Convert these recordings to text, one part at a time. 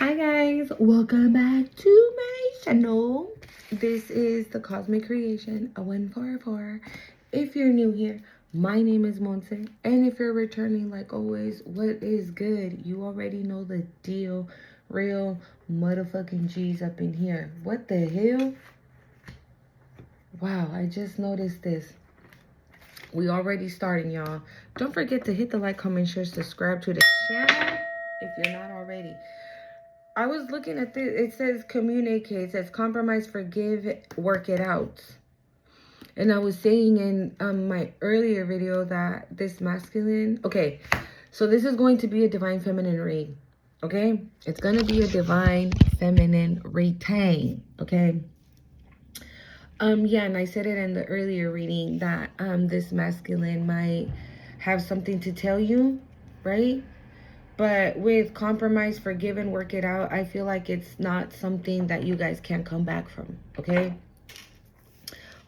Hi guys, welcome back to my channel. This is the Cosmic Creation, a 144. If you're new here, my name is Monse, and if you're returning, like always, what is good? You already know the deal. Real motherfucking G's up in here. What the hell? Wow, I just noticed this. We already starting, y'all. Don't forget to hit the like, comment, share, subscribe to the channel if you're not already. I was looking at this. It says communicate. It says compromise, forgive, work it out. And I was saying in my earlier video that this masculine... Okay, so this is going to be a divine feminine read. Okay? It's going to be a divine feminine retain. Okay? Yeah, and I said it in the earlier reading that this masculine might have something to tell you, right? But with compromise, forgive, and work it out, I feel like it's not something that you guys can come back from, okay?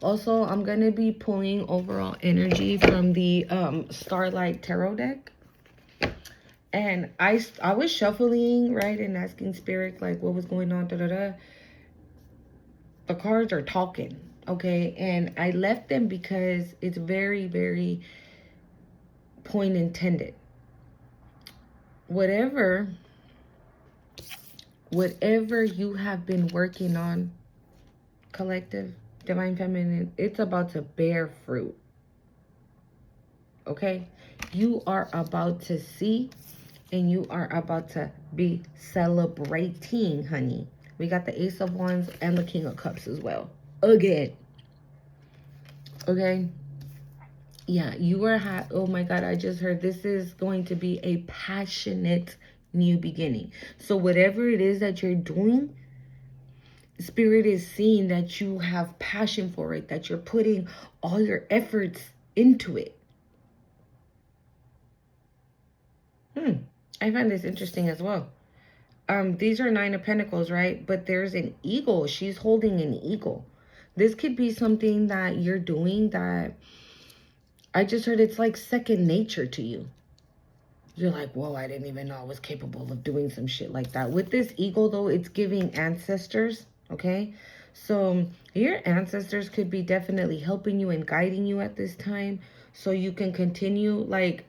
Also, I'm going to be pulling overall energy from the Starlight Tarot deck. And I was shuffling, right, and asking Spirit, like, what was going on, da-da-da. The cards are talking, okay? And I left them because it's very, very point intended. Whatever you have been working on, collective, divine feminine, it's about to bear fruit. Okay? You are about to see and you are about to be celebrating, honey. We got the Ace of Wands and the King of Cups as well. Again. Okay? Yeah, you are oh my God, I just heard this is going to be a passionate new beginning. So whatever it is that you're doing, Spirit is seeing that you have passion for it, that you're putting all your efforts into it. I find this interesting as well. These are 9 of Pentacles, right? But there's an eagle. She's holding an eagle. This could be something that you're doing that I just heard it's like second nature to you. You're like, whoa, I didn't even know I was capable of doing some shit like that. With this eagle, though, it's giving ancestors, okay? So your ancestors could be definitely helping you and guiding you at this time so you can continue. Like,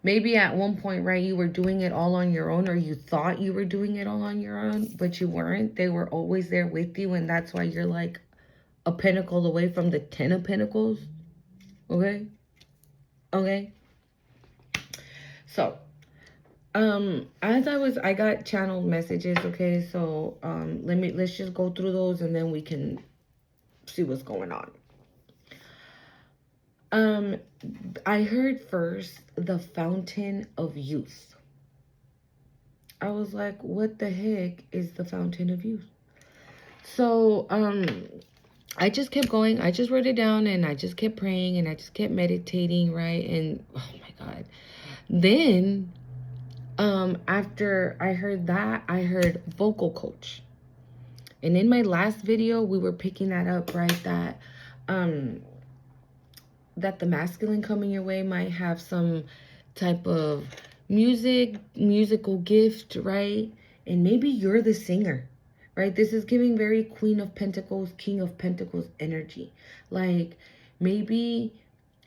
maybe at one point, right, you were doing it all on your own, or you thought you were doing it all on your own, but you weren't. They were always there with you, and that's why you're like a pentacle away from the 10 of Pentacles, okay? Okay? So... as I got channeled messages, okay? So, let's just go through those and then we can see what's going on. I heard first the Fountain of Youth. I was like, what the heck is the Fountain of Youth? So, I just kept going. I just wrote it down and I just kept praying and I just kept meditating, right? And, oh my God. Then... after I heard that, I heard vocal coach. And in my last video, we were picking that up, right? That, that the masculine coming your way might have some type of musical gift, right? And maybe you're the singer, right? This is giving very Queen of Pentacles, King of Pentacles energy. Like, maybe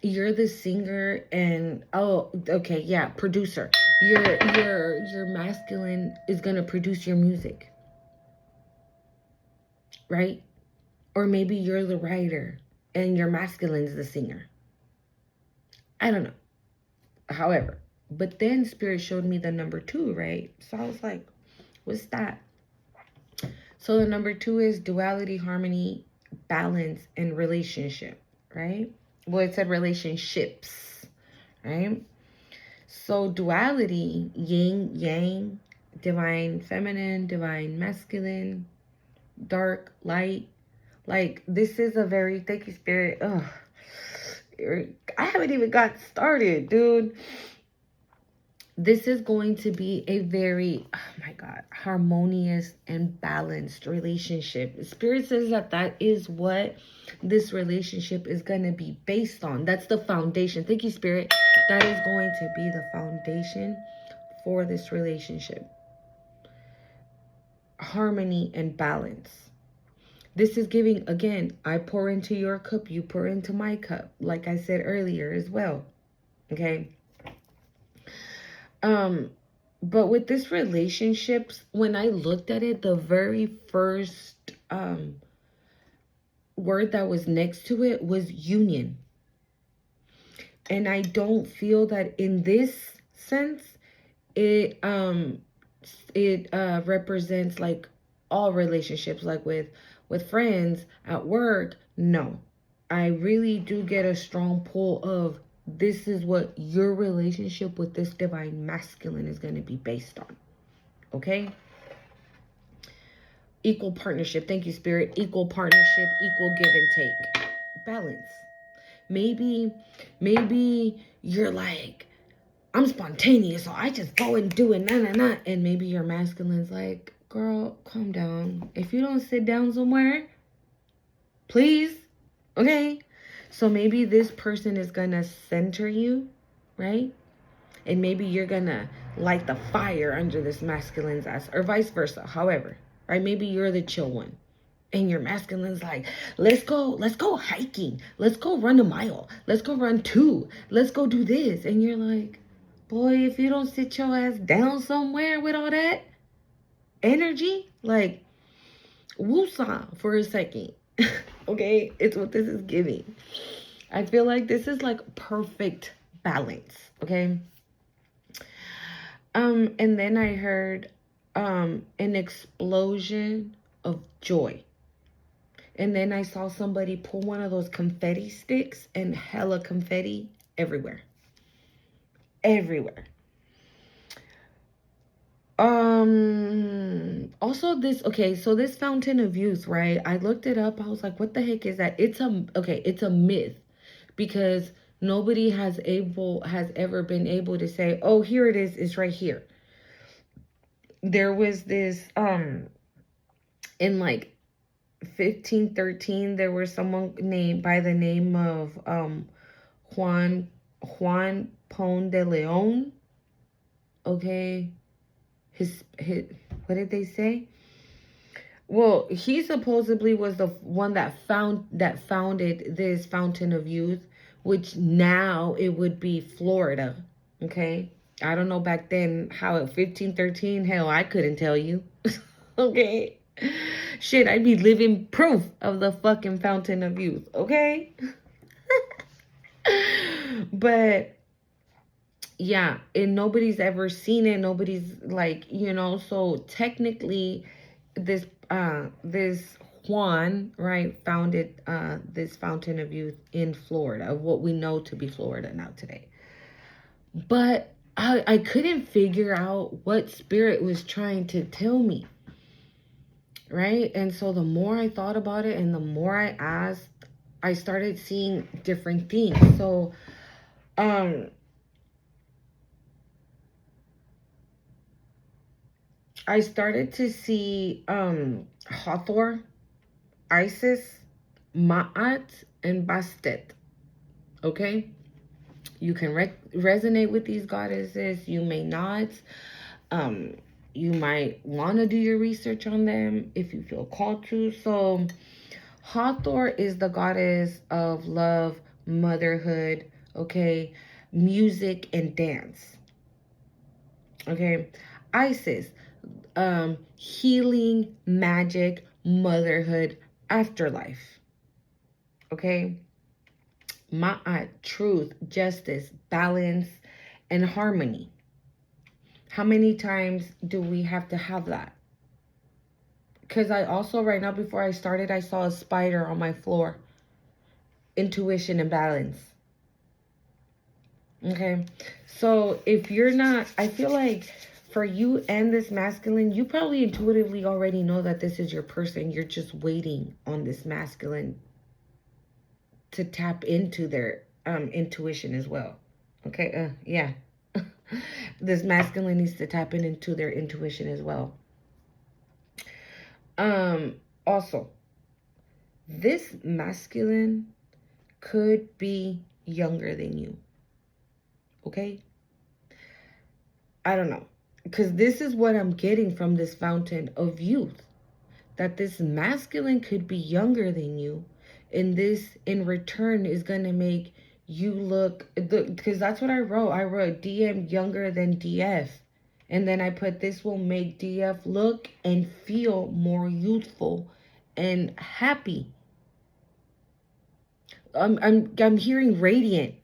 you're the singer and, oh, okay, yeah, producer. Your masculine is gonna produce your music, right? Or maybe you're the writer and your masculine's the singer. I don't know. However, but then Spirit showed me the number 2, right? So I was like, what's that? So the number 2 is duality, harmony, balance, and relationship, right? Well, it said relationships, right? So duality, yin, yang, divine feminine, divine masculine, dark, light. Like, this is a very, thank you, Spirit. Ugh. I haven't even got started, dude. This is going to be a very, oh my God, harmonious and balanced relationship. Spirit says that that is what this relationship is going to be based on. That's the foundation. Thank you, Spirit. That is going to be the foundation for this relationship. harmony and balance. This is giving, again, I pour into your cup, you pour into my cup, like I said earlier as well. Okay. But with this relationships, when I looked at it, the very first word that was next to it was union. And I don't feel that in this sense, it represents like all relationships, like with friends, at work. No, I really do get a strong pull of this is what your relationship with this divine masculine is going to be based on. Okay. Equal partnership. Thank you, Spirit. Equal partnership, equal give and take. Balance. Maybe you're like, I'm spontaneous, so I just go and do it, nah. And maybe your masculine's like, girl, calm down. If you don't sit down somewhere, please, okay? So maybe this person is gonna center you, right? And maybe you're gonna light the fire under this masculine's ass, or vice versa, however, right? Maybe you're the chill one. And your masculine's like, let's go hiking. Let's go run a mile. Let's go run 2. Let's go do this. And you're like, boy, if you don't sit your ass down somewhere with all that energy, like, woosah for a second. Okay? It's what this is giving. I feel like this is like perfect balance. Okay? And then I heard an explosion of joy. And then I saw somebody pull one of those confetti sticks and hella confetti everywhere. Everywhere. Also this, okay, so this fountain of youth, right? I looked it up. I was like, what the heck is that? It's a myth, because nobody has ever been able to say, oh, here it is, it's right here. There was this in like 1513, there was someone named by the name of Juan Pon de Leon. Okay, his what did they say? Well, he supposedly was the one that founded this fountain of youth, which now it would be Florida. Okay, I don't know back then how at 1513. Hell, I couldn't tell you. Okay. Shit, I'd be living proof of the fucking fountain of youth, okay? But yeah, and nobody's ever seen it. Nobody's like, so technically this this Juan, right, founded this fountain of youth in Florida, of what we know to be Florida now today. But I couldn't figure out what spirit was trying to tell me. Right? And so the more I thought about it and the more I asked, I started seeing different things. So, I started to see Hathor, Isis, Ma'at, and Bastet. Okay? You can resonate with these goddesses. You may not. You might want to do your research on them if you feel called to. So Hathor is the goddess of love, motherhood, okay, music and dance. Okay. Isis, healing, magic, motherhood, afterlife. Okay. Ma'at, truth, justice, balance, and harmony. How many times do we have to have that? Because I also, right now, before I started, I saw a spider on my floor. Intuition and balance. Okay. So if you're not, I feel like for you and this masculine, you probably intuitively already know that this is your person. You're just waiting on this masculine to tap into their intuition as well. Okay. Yeah. This masculine needs to tap into their intuition as well. Also, this masculine could be younger than you. Okay? I don't know. Because this is what I'm getting from this fountain of youth. that this masculine could be younger than you, and this in return is going to make you look, because that's what I wrote. I wrote DM younger than DF, and then I put this will make DF look and feel more youthful and happy. I'm hearing radiant.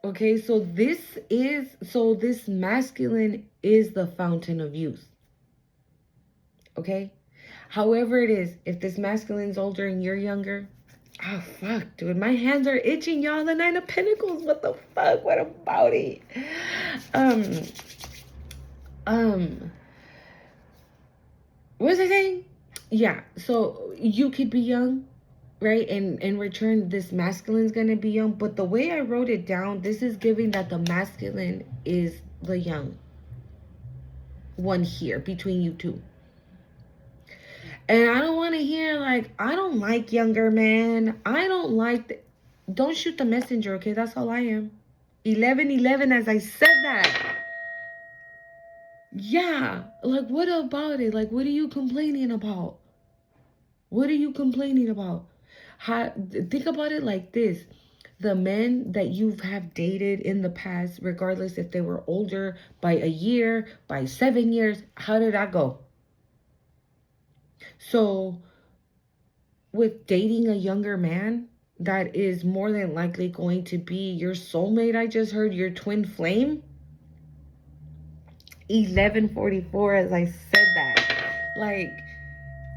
Okay, so this masculine is the fountain of youth. Okay? However it is, if this masculine's older and you're younger, oh fuck, dude, my hands are itching, y'all. The Nine of Pentacles. What the fuck? What about it? What was I saying? Yeah, so you could be young, right? And in return, this masculine's gonna be young. But the way I wrote it down, this is giving that the masculine is the young one here between you two. And I don't want to hear like, I don't like younger man. I don't like don't shoot the messenger, okay? That's all I am. 1111, as I said that. Yeah, like what about it? Like, what are you complaining about? What are you complaining about? Think about it like this. The men that you have dated in the past, regardless if they were older by a year, by 7 years, how did that go? So with dating a younger man, that is more than likely going to be your soulmate. I just heard your twin flame. 1144, as I said that. Like,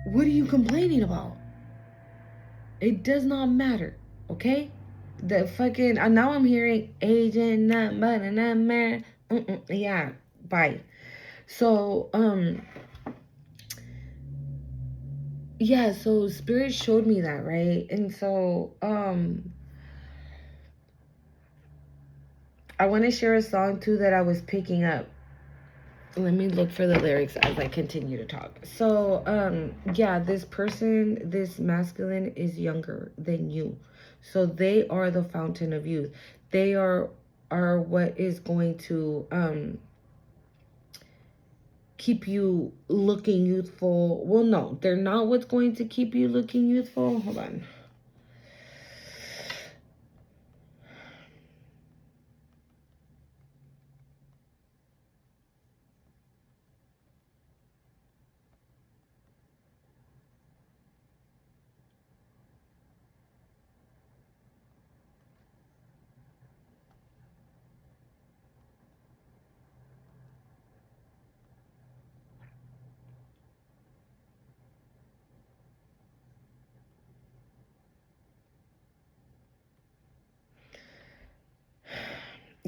what are you complaining about? It does not matter, okay? The fucking, now I'm hearing agent number. Yeah, bye. So, yeah, so Spirit showed me that, right? And so, I want to share a song too that I was picking up. Let me look for the lyrics as I continue to talk. So, yeah, this person, this masculine is younger than you. So they are the fountain of youth. They are what is going to keep you looking youthful. Well, no, they're not what's going to keep you looking youthful. Hold on.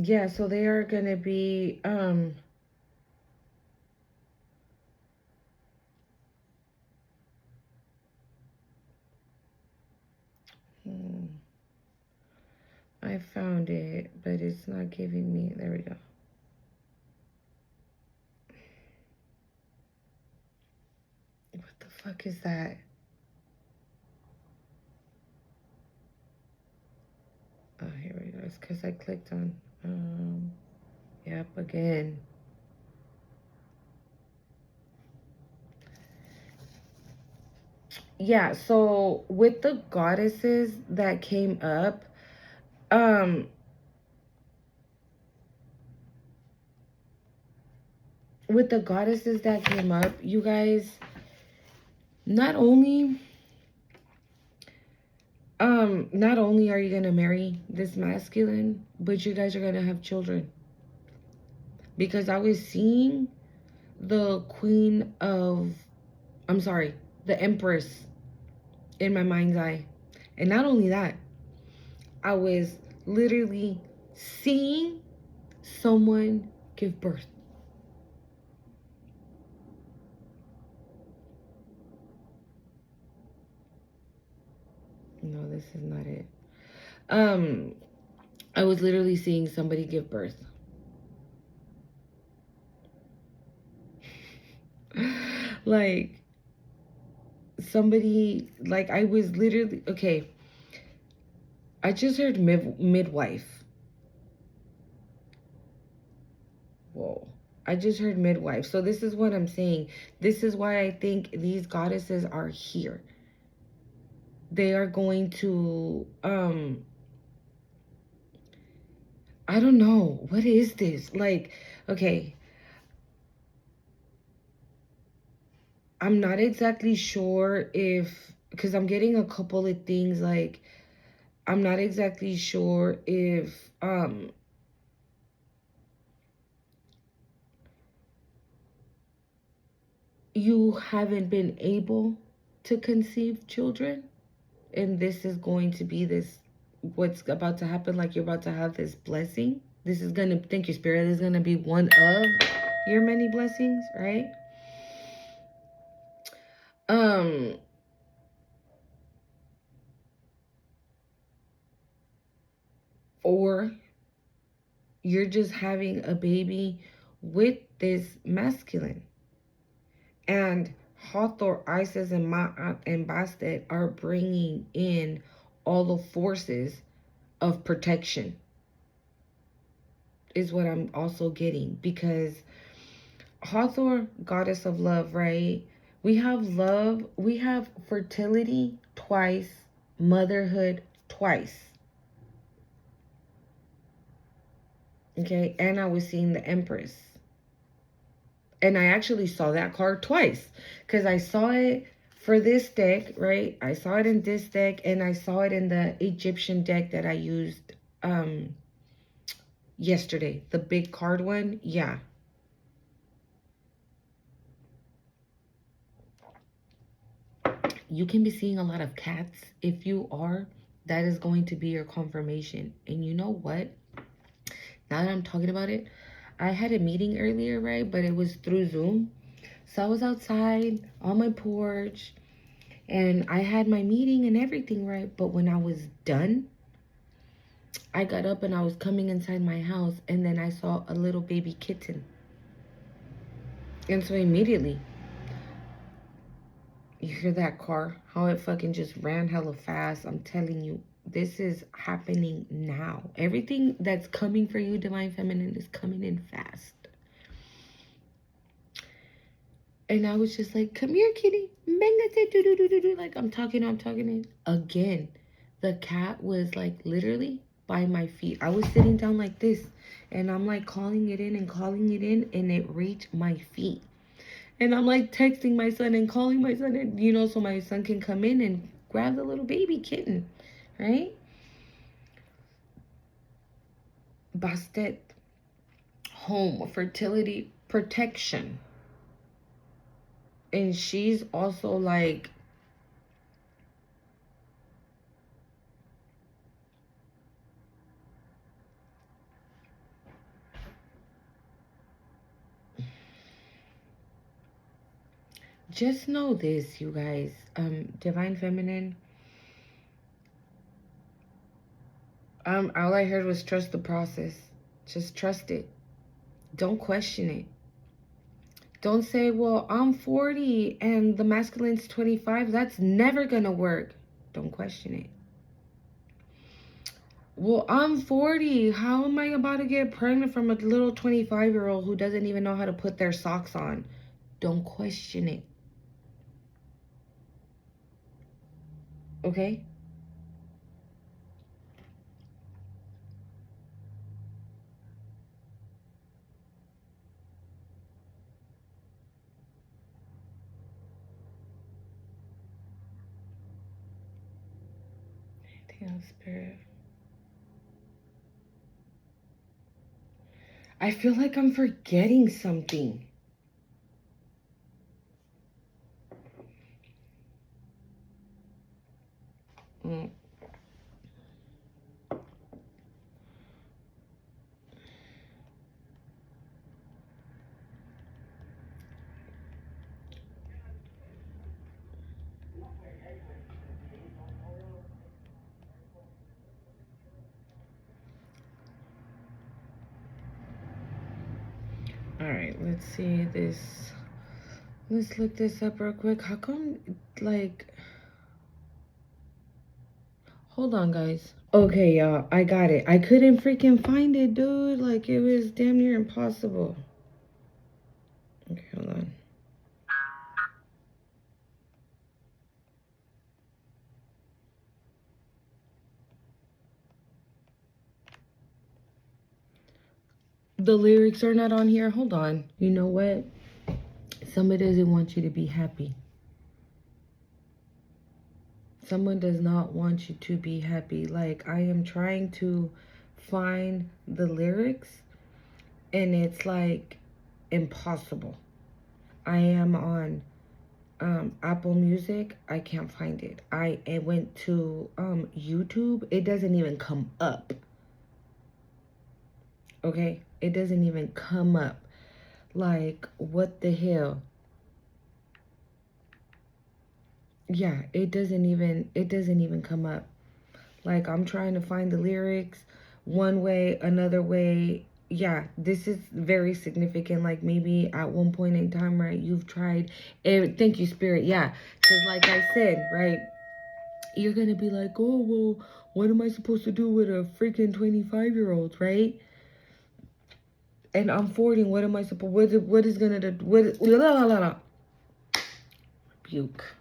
Yeah, so they are going to be I found it, but it's not giving me. There we go. What the fuck is that? Oh, here we go. It's because I clicked on, yep, again. Yeah, so with the goddesses that came up, with the goddesses that came up, you guys, not only are you gonna marry this masculine, but you guys are gonna have children. Because I was seeing the the Empress in my mind's eye. And not only that, I was literally seeing someone give birth. No, this is not it. I was literally seeing somebody give birth. Like, somebody, like, I was literally, okay, I just heard midwife. Whoa. I just heard midwife. So this is what I'm saying. This is why I think these goddesses are here. They are going to, I don't know. What is this? Like, okay. I'm not exactly sure if, because I'm getting a couple of things like, I'm not exactly sure if, you haven't been able to conceive children, and this is going to be this, what's about to happen, like you're about to have this blessing. This is gonna, thank you, Spirit, this is gonna be one of your many blessings, right? um or you're just having a baby with this masculine. And Hathor, Isis, and Ma'at and Bastet are bringing in all the forces of protection, is what I'm also getting. Because Hathor, goddess of love, right? We have love, we have fertility twice, motherhood twice. Okay, and I was seeing the Empress. And I actually saw that card twice. Because I saw it for this deck, right? I saw it in this deck, and I saw it in the Egyptian deck that I used yesterday. The big card one, yeah. You can be seeing a lot of cats. If you are, that is going to be your confirmation. And you know what? Now that I'm talking about it, I had a meeting earlier, right? But it was through Zoom. So I was outside on my porch and I had my meeting and everything, right? But when I was done, I got up and I was coming inside my house, and then I saw a little baby kitten. And so immediately, you hear that car, how it fucking just ran hella fast. I'm telling you, this is happening now. Everything that's coming for you, Divine Feminine, is coming in fast. And I was just like, come here, kitty. Like, I'm talking. Again, the cat was like literally by my feet. I was sitting down like this, and I'm like calling it in, and it reached my feet. And I'm like texting my son and calling my son, and you know, so my son can come in and grab the little baby kitten, right? Bastet, home, fertility, protection. And she's also like, just know this, you guys, Divine Feminine, all I heard was trust the process. Just trust it. Don't question it. Don't say, well, I'm 40 and the masculine's 25. That's never gonna work. Don't question it. Well, I'm 40. How am I about to get pregnant from a little 25-year-old who doesn't even know how to put their socks on? Don't question it. Okay? Anything else, Spirit? I feel like I'm forgetting something. Mm. All right, let's see this. Let's look this up real quick. How come, like, hold on, guys. Okay, y'all, I got it. I couldn't freaking find it, dude. Like, it was damn near impossible. The lyrics are not on here. Hold on. You know what? Somebody doesn't want you to be happy. Someone does not want you to be happy. Like, I am trying to find the lyrics, and it's like impossible. I am on Apple Music. I can't find it. I went to YouTube. It doesn't even come up. Okay? It doesn't even come up. Like, what the hell? Yeah, it doesn't even come up. Like, I'm trying to find the lyrics one way, another way. Yeah, this is very significant. Like, maybe at one point in time, right, you've tried thank you, Spirit. Yeah, because like I said, right, you're gonna be like, oh, well, what am I supposed to do with a freaking 25-year-old, right? And I'm 40. What am I supposed? What is gonna do? What? Rebuke.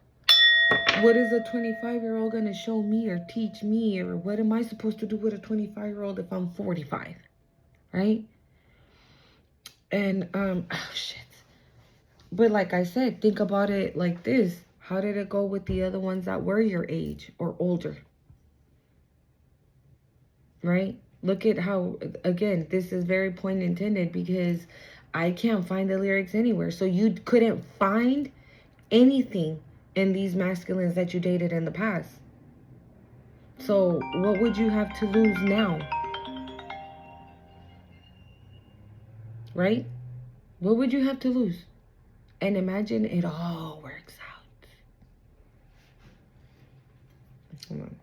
What is a 25-year-old gonna show me or teach me, or what am I supposed to do with a 25-year-old if I'm 45, right? And oh shit. But like I said, think about it like this: how did it go with the other ones that were your age or older? Right? Look at how, again, this is very point intended because I can't find the lyrics anywhere. So you couldn't find anything in these masculines that you dated in the past. So what would you have to lose now? Right? What would you have to lose? And imagine it all works out. Hold on.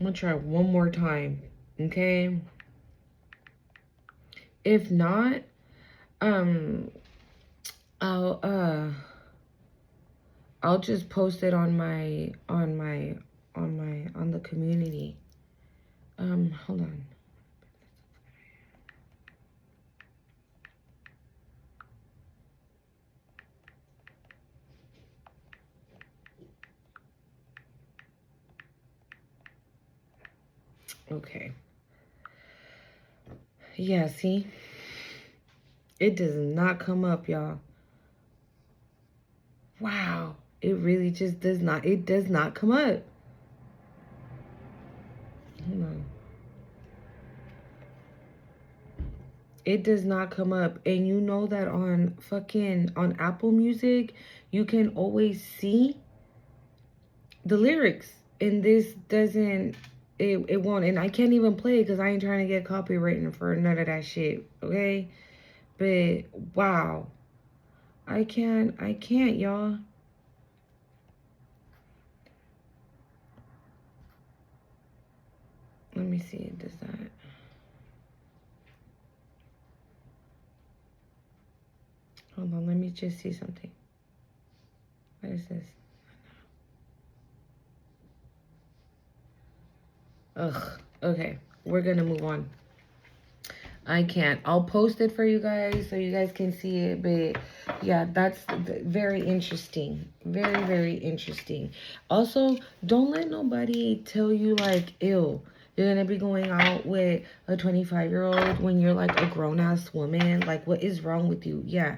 I'm gonna try one more time, okay? If not, I'll just post it on the community. Hold on. Okay. Yeah, see? It does not come up, y'all. Wow. It really just does not. It does not come up. Hold on. It does not come up. And you know that on Apple Music, you can always see the lyrics. And this doesn't, it won't. And I can't even play it because I ain't trying to get copyrighted for none of that shit. Okay? But wow. I can't, y'all. Let me see. Does that? Hold on. Let me just see something. What is this? Ugh. Okay. We're going to move on. I can't. I'll post it for you guys so you guys can see it. But yeah, that's very interesting. Very, very interesting. Also, don't let nobody tell you like, ew, you're going to be going out with a 25-year-old when you're like a grown-ass woman. Like, what is wrong with you? Yeah,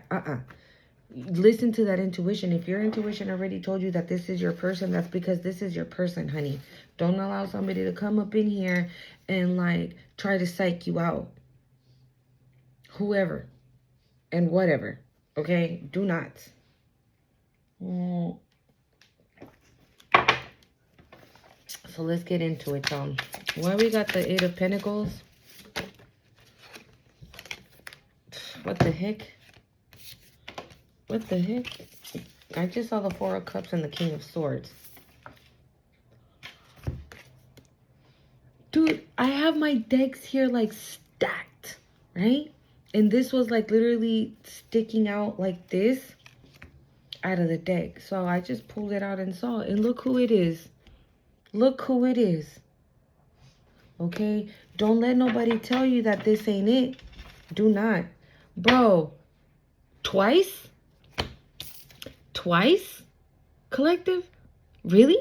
listen to that intuition. If your intuition already told you that this is your person, that's because this is your person, honey. Don't allow somebody to come up in here and like try to psych you out. Whoever and whatever, okay? Do not. So let's get into it, y'all. Well, we got the Eight of Pentacles. What the heck? What the heck? I just saw the Four of Cups and the King of Swords. Dude, I have my decks here like stacked, right? And this was like literally sticking out like this out of the deck. So I just pulled it out and saw it. And look who it is. Look who it is. Okay? Don't let nobody tell you that this ain't it. Do not. Bro, twice? twice, collective? Really?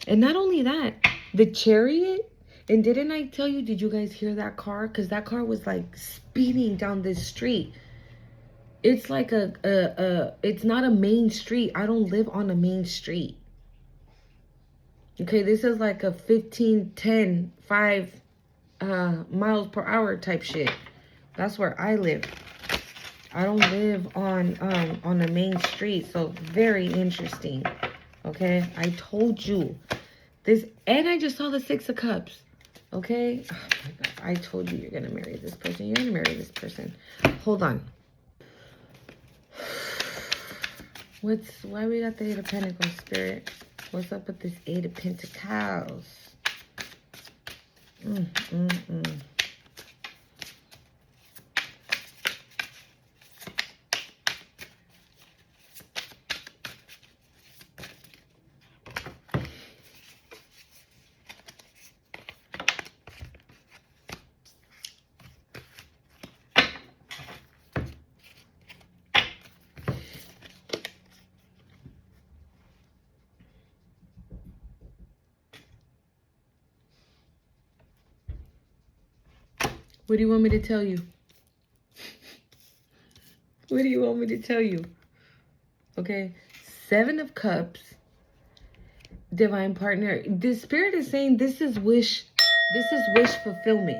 And not only that, the Chariot. And didn't I tell you, did you guys hear that car? Because that car was like speeding down this street. It's like it's not a main street. I don't live on a main street. Okay, this is like a 15, 10, 5 miles per hour type shit. That's where I live. I don't live on the main street, so very interesting. Okay, I told you this, and I just saw the Six of Cups. Okay, oh my God, I told you you're gonna marry this person. You're gonna marry this person. Hold on. Why we got the Eight of Pentacles, Spirit? What's up with this Eight of Pentacles? What do you want me to tell you? What do you want me to tell you? Okay, Seven of Cups, divine partner. The Spirit is saying this is wish fulfillment.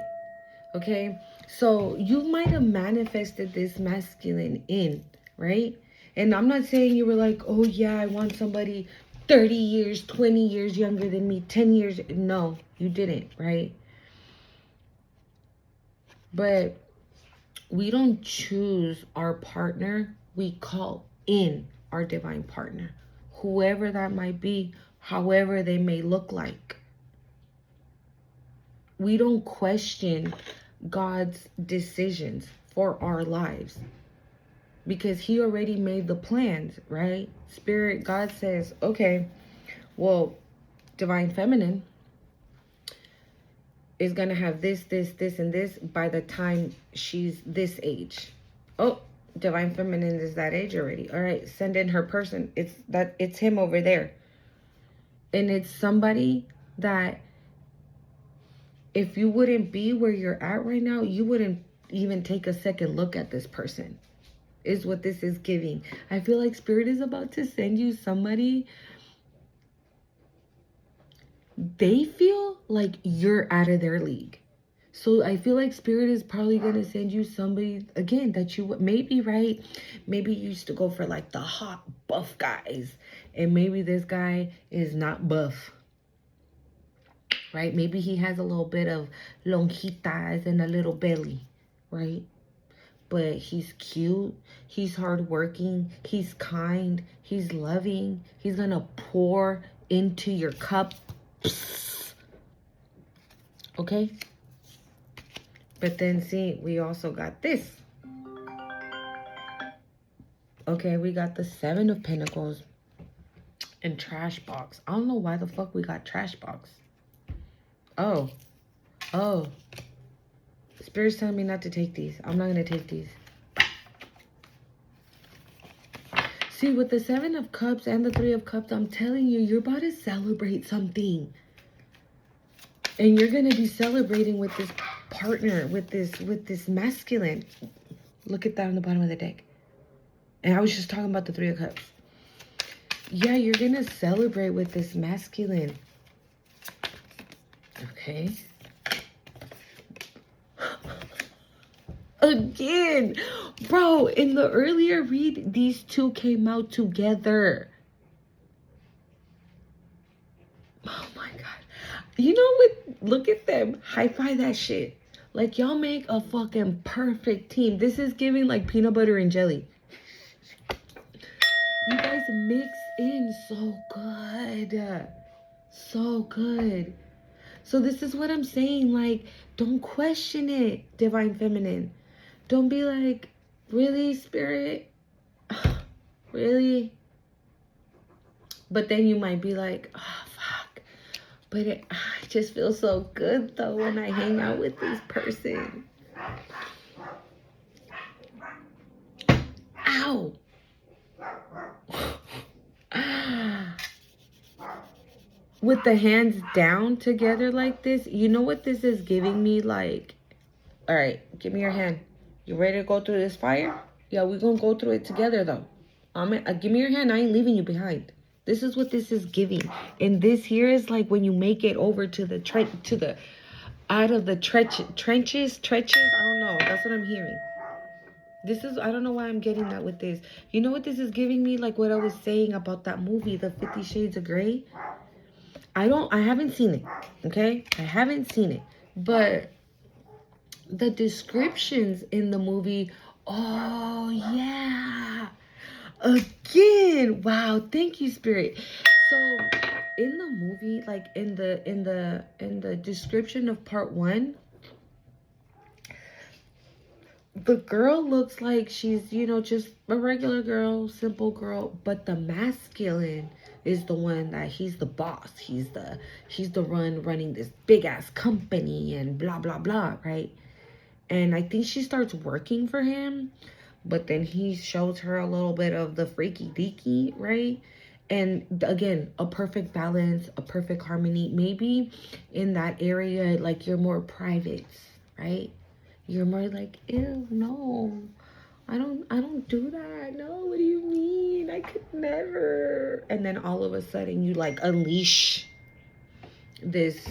Okay, so you might have manifested this masculine in, right? And I'm not saying you were like, oh yeah, I want somebody 30 years, 20 years younger than me, 10 years. No, you didn't, right? But we don't choose our partner. We call in our divine partner, whoever that might be, however they may look like. We don't question God's decisions for our lives because he already made the plans, right? Spirit, God says, okay, well, divine feminine is going to have this, and this by the time she's this age. Oh, divine feminine is that age already. All right, send in her person. It's him over there. And it's somebody that if you wouldn't be where you're at right now, you wouldn't even take a second look at this person, is what this is giving. I feel like Spirit is about to send you somebody. They feel like you're out of their league. So I feel like Spirit is probably going to send you somebody, again, that you maybe, right? Maybe you used to go for like the hot buff guys. And maybe this guy is not buff. Right? Maybe he has a little bit of lonjitas and a little belly. Right? But he's cute. He's hardworking. He's kind. He's loving. He's going to pour into your cup. Okay? But then see, we also got this. Okay, we got the Seven of Pentacles and Trash Box. I don't know why the fuck we got Trash Box. Oh. Spirit's telling me not to take these. I'm not going to take these. See, with the Seven of Cups and the Three of Cups, I'm telling you, you're about to celebrate something. And you're going to be celebrating with this partner, with this masculine. Look at that on the bottom of the deck. And I was just talking about the Three of Cups. Yeah, you're going to celebrate with this masculine. Okay. Again. Bro, in the earlier read, these two came out together. Oh my God. You know what? Look at them. High-five that shit. Like, y'all make a fucking perfect team. This is giving like peanut butter and jelly. You guys mix in so good. So good. So this is what I'm saying. Like, don't question it, divine feminine. Don't be like, really, Spirit? Really? But then you might be like, oh, fuck. But I just feel so good, though, when I hang out with this person. Ow. With the hands down together like this, you know what this is giving me? Like, all right, give me your hand. You ready to go through this fire? Yeah, we're gonna go through it together though. Give me your hand. I ain't leaving you behind. This is what this is giving. And this here is like when you make it over to the out of the trenches. I don't know. That's what I'm hearing. This is, I don't know why I'm getting that with this. You know what this is giving me? Like what I was saying about that movie, the 50 Shades of Grey. I haven't seen it. Okay? I haven't seen it. But the descriptions in the movie, oh yeah. Again. Wow. Thank you, Spirit. So in the movie, like in the description of part 1, the girl looks like she's, you know, just a regular girl, simple girl, but the masculine is the one that he's the boss. He's the running this big ass company and blah blah blah, right? And I think she starts working for him, but then he shows her a little bit of the freaky deaky, right? And again, a perfect balance, a perfect harmony. Maybe in that area, like you're more private, right? You're more like, ew, no, I don't do that. No, what do you mean? I could never. And then all of a sudden you like unleash this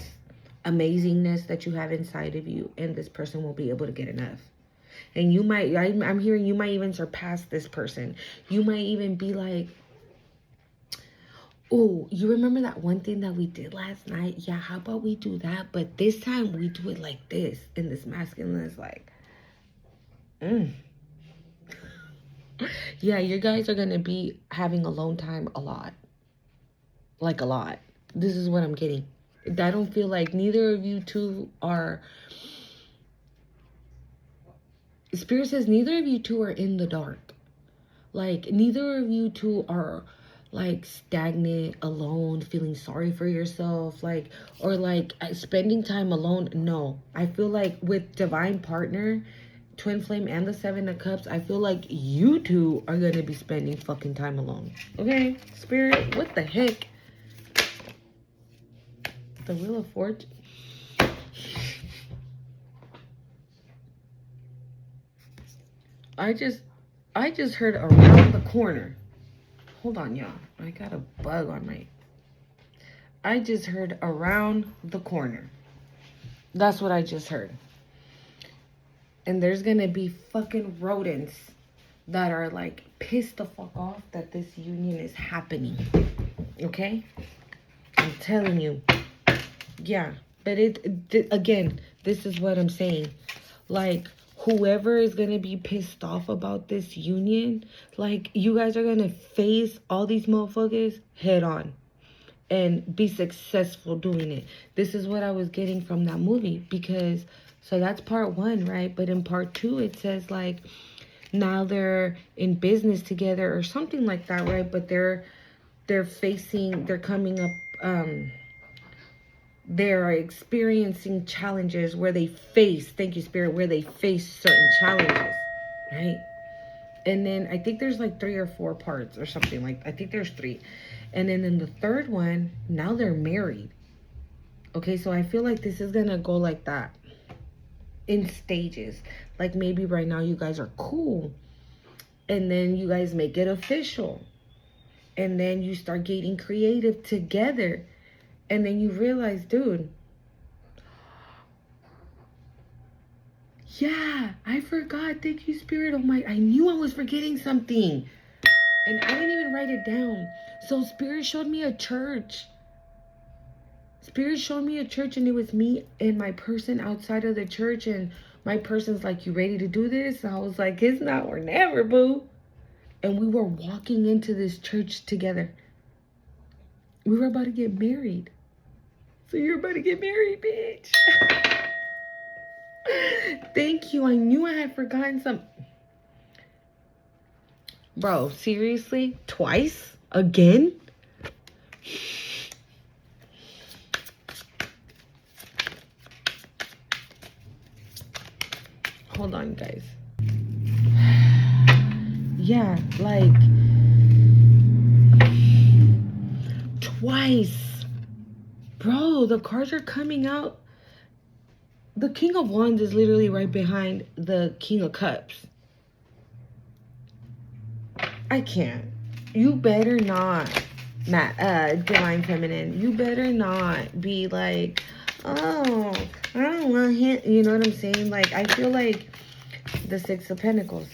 amazingness that you have inside of you, and this person won't be able to get enough. And you might, I'm hearing you might even surpass this person. You might even be like, oh, you remember that one thing that we did last night? Yeah, how about we do that? But this time we do it like this. And this masculine is like, yeah, you guys are going to be having alone time a lot. Like a lot. This is what I'm getting. I don't feel like neither of you two are... Spirit says neither of you two are in the dark. Like, neither of you two are... like stagnant, alone, feeling sorry for yourself, like, or like spending time alone. No, I feel like with divine partner, twin flame, and the 7 of cups, I feel like you two are gonna be spending fucking time alone. Okay, Spirit, what the heck? The Wheel of Fortune. I just heard around the corner. Hold on, y'all. I got a bug on my... I just heard around the corner. That's what I just heard. And there's gonna be fucking rodents that are like pissed the fuck off that this union is happening. Okay? I'm telling you. Yeah. But again, this is what I'm saying. Like, whoever is going to be pissed off about this union, like, you guys are going to face all these motherfuckers head on and be successful doing it. This is what I was getting from that movie, because, so that's part 1, right? But in part 2, it says, like, now they're in business together or something like that, right? But they're coming up, they're experiencing challenges where they face, thank you, Spirit, where they face certain challenges, right? And then I think there's like 3 or 4 parts or something, like, I think there's 3. And then in the third one, now they're married. Okay, so I feel like this is gonna go like that in stages. Like, maybe right now you guys are cool, and then you guys make it official, and then you start getting creative together. And then you realize, dude, yeah, I forgot. Thank you, Spirit. Oh my, I knew I was forgetting something. And I didn't even write it down. So Spirit showed me a church. Spirit showed me a church, and it was me and my person outside of the church. And my person's like, you ready to do this? And I was like, it's not or never, boo. And we were walking into this church together. We were about to get married. So you're about to get married, bitch. Thank you. I knew I had forgotten some. Bro, seriously? Twice? Again? Hold on, guys. Yeah, like... twice. Bro, the cards are coming out. The King of Wands is literally right behind the King of Cups. I can't. You better not, Divine Feminine. You better not be like, oh, I don't want him. You know what I'm saying? Like, I feel like the Six of Pentacles.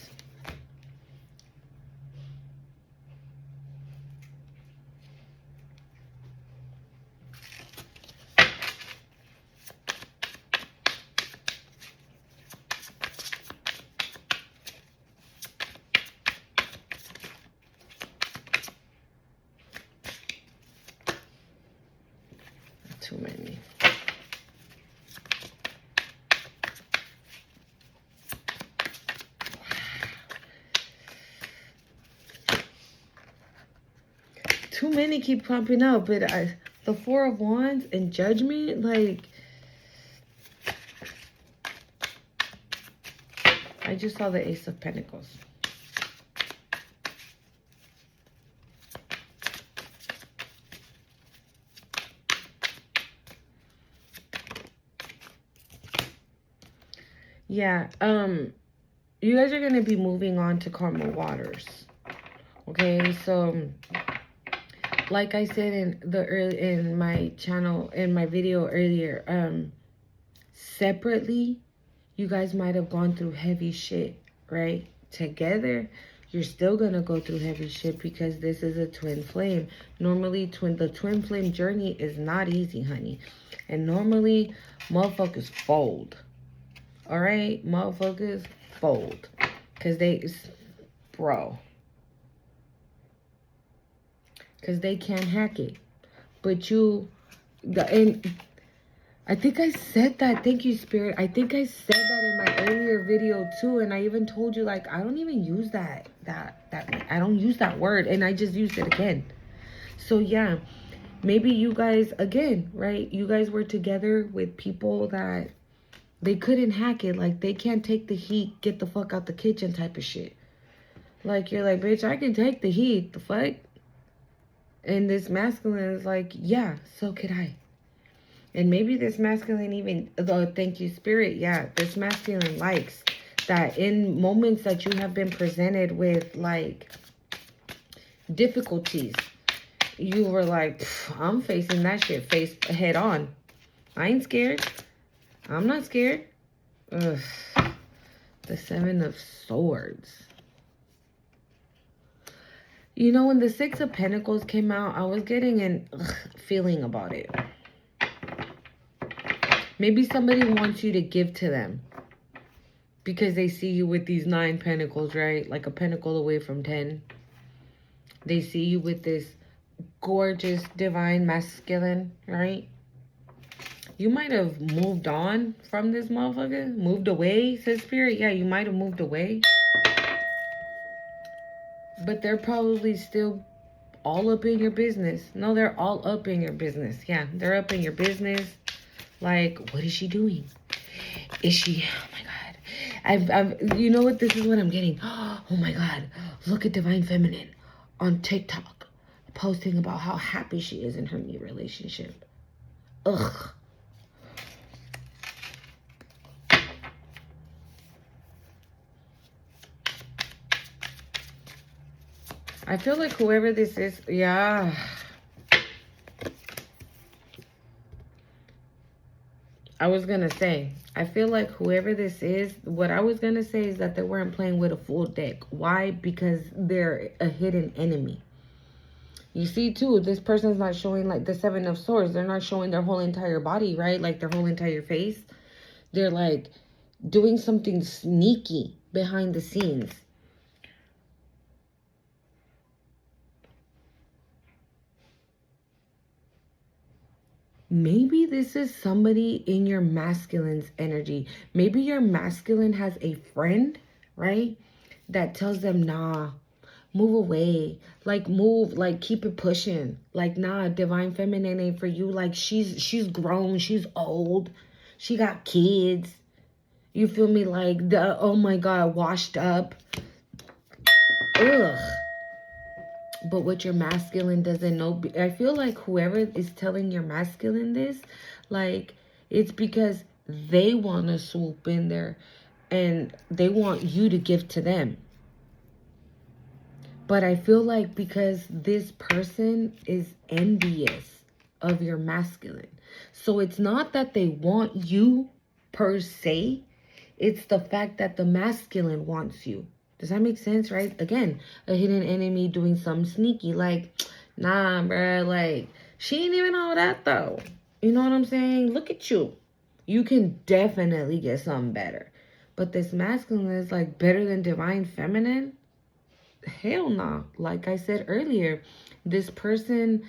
Too many. Too many keep popping up, but the Four of Wands and Judgment, like, I just saw the Ace of Pentacles. Yeah, you guys are going to be moving on to karma waters. Okay, so like I said in my channel, in my video earlier, separately, you guys might have gone through heavy shit, right? Together, you're still going to go through heavy shit because this is a twin flame. Normally, the twin flame journey is not easy, honey. And normally, motherfuckers fold. All right? Motherfuckers fold. Because bro. Because they can't hack it. But and I think I said that. Thank you, Spirit. I think I said that in my earlier video too. And I even told you, like, I don't even use that I don't use that word. And I just used it again. So yeah, maybe you guys, again, right? You guys were together with people that they couldn't hack it. Like, they can't take the heat, get the fuck out the kitchen type of shit. Like, you're like, bitch, I can take the heat. The fuck? And this masculine is like, yeah, so could I. And maybe this masculine even, though, thank you, Spirit, yeah, this masculine likes that in moments that you have been presented with, like, difficulties, you were like, I'm facing that shit face head on. I ain't scared. I'm not scared. Ugh. The Seven of Swords. You know, when the Six of Pentacles came out, I was getting an feeling about it. Maybe somebody wants you to give to them because they see you with these 9 pentacles, right? Like a pentacle away from 10. They see you with this gorgeous, divine, masculine, right? You might have moved on from this motherfucker. Moved away, says Spirit. Yeah, you might have moved away. But they're probably still all up in your business. No, they're all up in your business. Yeah, they're up in your business. Like, what is she doing? Is she... Oh, my God. You know what? This is what I'm getting. Oh, my God. Look at Divine Feminine on TikTok posting about how happy she is in her new relationship. Ugh. I feel like whoever this is, yeah. I was going to say, I feel like whoever this is, what I was going to say is that they weren't playing with a full deck. Why? Because they're a hidden enemy. You see, too, this person's not showing, like, the Seven of Swords. They're not showing their whole entire body, right? Like, their whole entire face. They're, like, doing something sneaky behind the scenes. Maybe this is somebody in your masculine's energy. Maybe your masculine has a friend, right? That tells them, nah, move away. Like, move, like, keep it pushing. Like, nah, Divine Feminine ain't for you. Like, she's grown. She's old. She got kids. You feel me? Like, oh my God, washed up. Ugh. But what your masculine doesn't know, I feel like whoever is telling your masculine this, like, it's because they want to swoop in there and they want you to give to them. But I feel like because this person is envious of your masculine. So it's not that they want you per se. It's the fact that the masculine wants you. Does that make sense, right? Again, a hidden enemy doing something sneaky. Like, nah, bruh. Like, she ain't even all that, though. You know what I'm saying? Look at you. You can definitely get something better. But this masculine is, like, better than divine feminine? Hell no. Like I said earlier, this person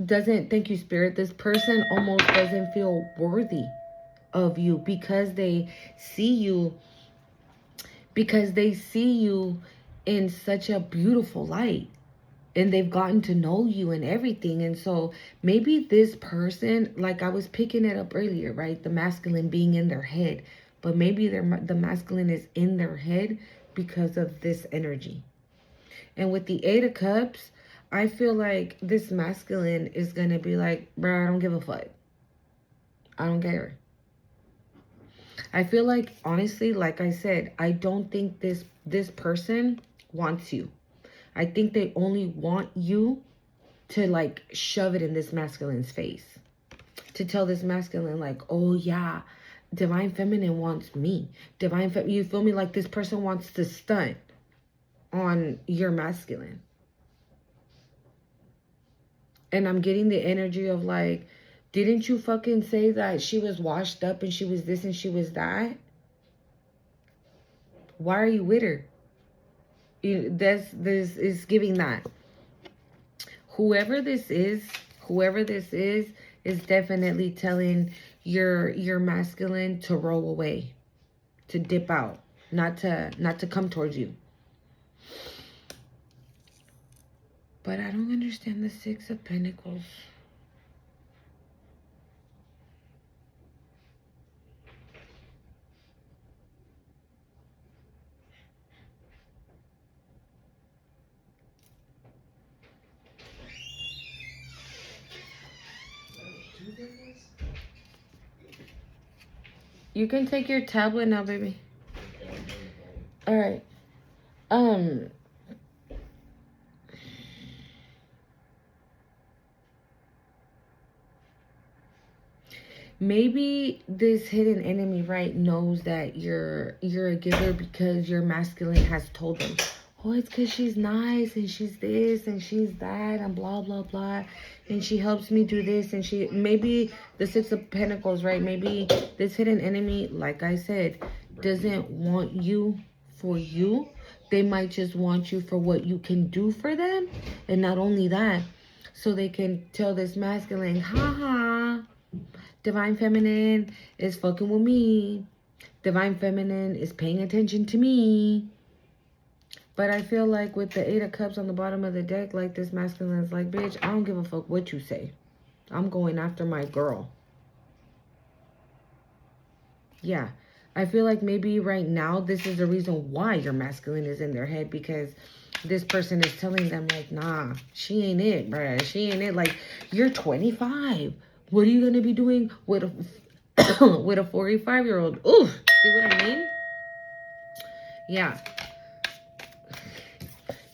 doesn't, thank you, Spirit. This person almost doesn't feel worthy of you because they see you in such a beautiful light, and they've gotten to know you and everything. And so maybe this person, like I was picking it up earlier, right? The masculine being in their head, but maybe the masculine is in their head because of this energy. And with the 8 of Cups, I feel like this masculine is going to be like, bro, I don't give a fuck. I don't care. I feel like, honestly, like I said, I don't think this person wants you. I think they only want you to, like, shove it in this masculine's face. To tell this masculine, like, oh, yeah, divine feminine wants me. You feel me? Like, this person wants to stunt on your masculine. And I'm getting the energy of, like, didn't you fucking say that she was washed up and she was this and she was that? Why are you with her? This is giving that. Whoever this is definitely telling your masculine to roll away, to dip out, not to come towards you. But I don't understand the 6 of Pentacles. You can take your tablet now, baby. All right. Maybe this hidden enemy, right, knows that you're a giver because your masculine has told them, oh, it's because she's nice and she's this and she's that and blah, blah, blah. And she helps me do this. And maybe the 6 of Pentacles, right? Maybe this hidden enemy, like I said, doesn't want you for you. They might just want you for what you can do for them. And not only that, so they can tell this masculine, haha, divine feminine is fucking with me. Divine feminine is paying attention to me. But I feel like with the 8 of Cups on the bottom of the deck, like this masculine is like, bitch, I don't give a fuck what you say. I'm going after my girl. Yeah. I feel like maybe right now this is the reason why your masculine is in their head, because this person is telling them, like, nah, she ain't it, bruh. She ain't it. Like, you're 25. What are you going to be doing with a with a 45-year-old? Ooh, see what I mean? Yeah.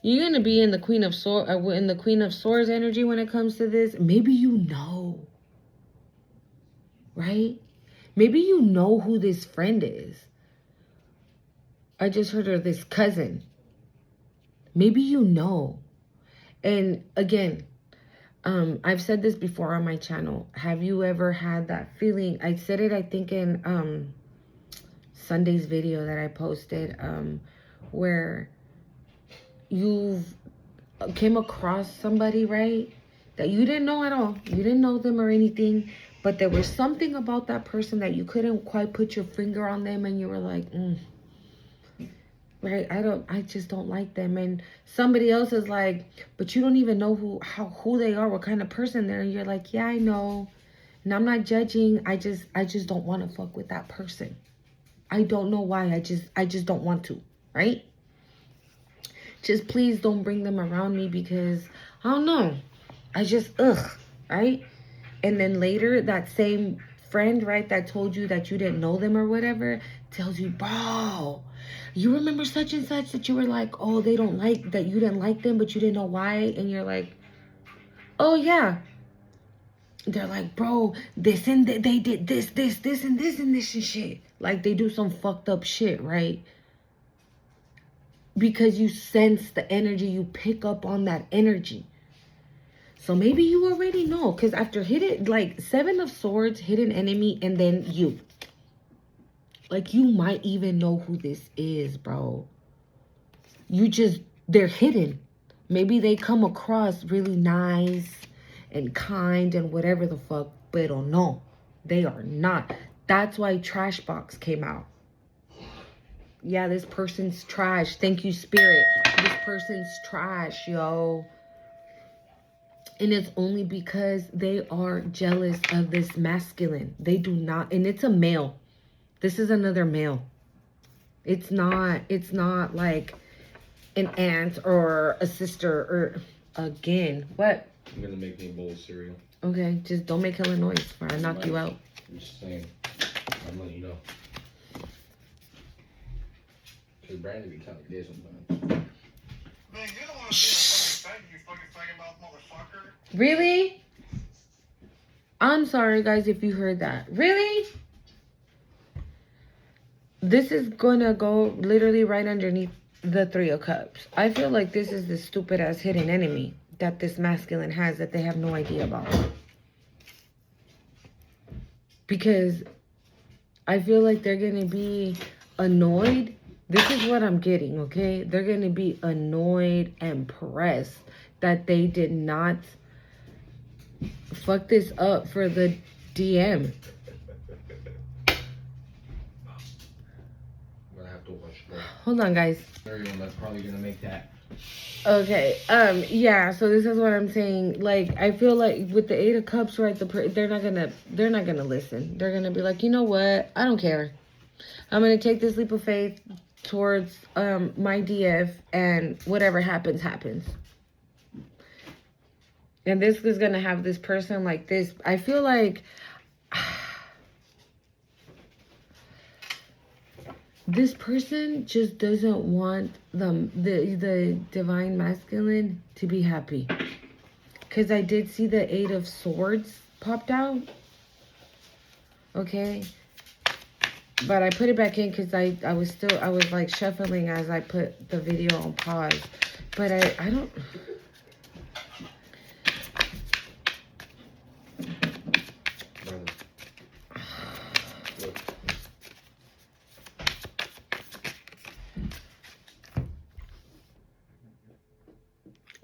You're going to be in the Queen of Swords energy when it comes to this. Maybe you know. Right? Maybe you know who this friend is. I just heard of this cousin. Maybe you know. And again, I've said this before on my channel. Have you ever had that feeling? I said it, I think, in Sunday's video that I posted, where you've came across somebody, right, that you didn't know at all. You didn't know them or anything, but there was something about that person that you couldn't quite put your finger on them, and you were like, right, I just don't like them. And somebody else is like, but you don't even know who they are, what kind of person they're. And you're like, yeah, I know. And I'm not judging. I just don't want to fuck with that person. I don't know why. I just don't want to, right? Just please don't bring them around me because, I don't know. I just, right? And then later, that same friend, right, that told you that you didn't know them or whatever, tells you, bro, you remember such and such that you were like, oh, they don't like, that you didn't like them, but you didn't know why. And you're like, oh, yeah. They're like, bro, this and they did this, and this and this and shit. Like, they do some fucked up shit, right? Because you sense the energy, you pick up on that energy. So maybe you already know, because after hidden, like 7 of Swords, hidden enemy, and then you. Like, you might even know who this is, bro. They're hidden. Maybe they come across really nice and kind and whatever the fuck, but no, they are not. That's why Trash Box came out. Yeah, this person's trash. Thank you, Spirit. This person's trash, yo. And it's only because they are jealous of this masculine. They do not, and it's a male. This is another male. It's not like an aunt or a sister or, again, what? I'm gonna make me a bowl of cereal. Okay, just don't make hella noise or I knock you out. I'm just saying. I'm letting you know. Because Brandon be kind of gay sometimes. Man, you don't want to see you fucking faggot mouth motherfucker. Really? I'm sorry, guys, if you heard that. Really? This is gonna go literally right underneath the 3 of Cups. I feel like this is the stupid ass hidden enemy that this masculine has that they have no idea about. Because I feel like they're gonna be annoyed. This is what I'm getting, okay? They're gonna be annoyed and pressed that they did not fuck this up for the DM. Hold on, guys. That's probably gonna make that. Okay. Yeah. So this is what I'm saying. Like, I feel like with the 8 of Cups, right? They're not gonna listen. They're gonna be like, you know what? I don't care. I'm gonna take this leap of faith towards my DF, and whatever happens, happens. And this is gonna have this person like this. I feel like this person just doesn't want the divine masculine to be happy. Because I did see the 8 of Swords popped out. Okay. But I put it back in because I was like shuffling as I put the video on pause. But I don't...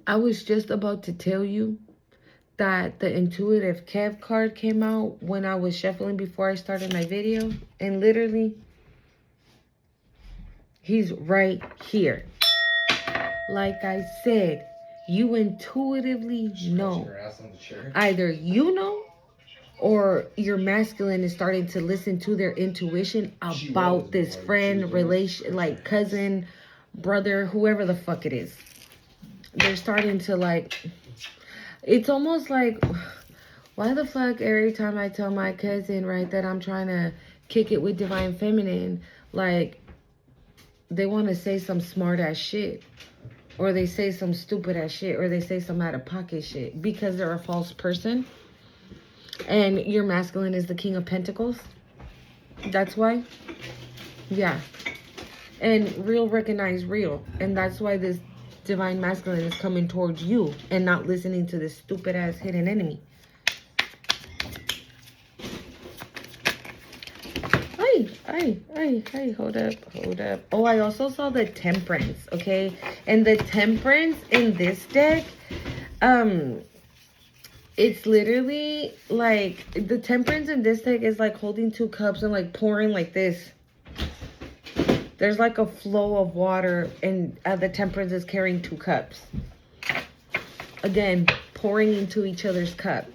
I was just about to tell you that the Intuitive Kev card came out when I was shuffling before I started my video. And literally, he's right here. Like I said, you intuitively know. Either you know or your masculine is starting to listen to their intuition about this friend, relation, like cousin, brother, whoever the fuck it is. They're starting to like, it's almost like, why the fuck every time I tell my cousin, right, that I'm trying to kick it with Divine Feminine, like, they want to say some smart ass shit, or they say some stupid ass shit, or they say some out of pocket shit because they're a false person. And your masculine is the King of Pentacles. That's why. Yeah. And real recognize real. And that's why this divine masculine is coming towards you and not listening to this stupid ass hidden enemy. Hey, hold up. Oh, I also saw the Temperance, okay? And the Temperance in this deck, it's literally like, the Temperance in this deck is like holding 2 cups and like pouring like this. There's like a flow of water, and the Temperance is carrying 2 cups. Again, pouring into each other's cup.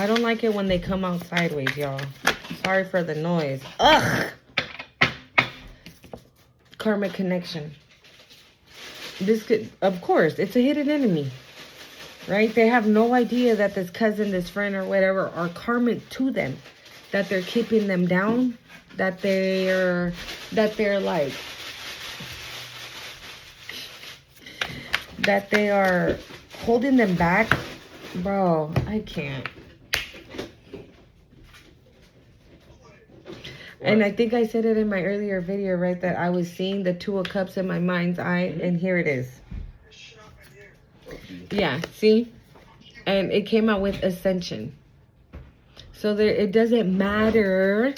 I don't like it when they come out sideways, y'all. Sorry for the noise. Ugh! Karmic connection. This could, of course, it's a hidden enemy. Right? They have no idea that this cousin, this friend, or whatever are karmic to them. That they're keeping them down. That they're like... that they are holding them back. Bro, I can't. And I think I said it in my earlier video, right? That I was seeing the Two of Cups in my mind's eye. And here it is. Yeah, see? And it came out with Ascension. So there, it doesn't matter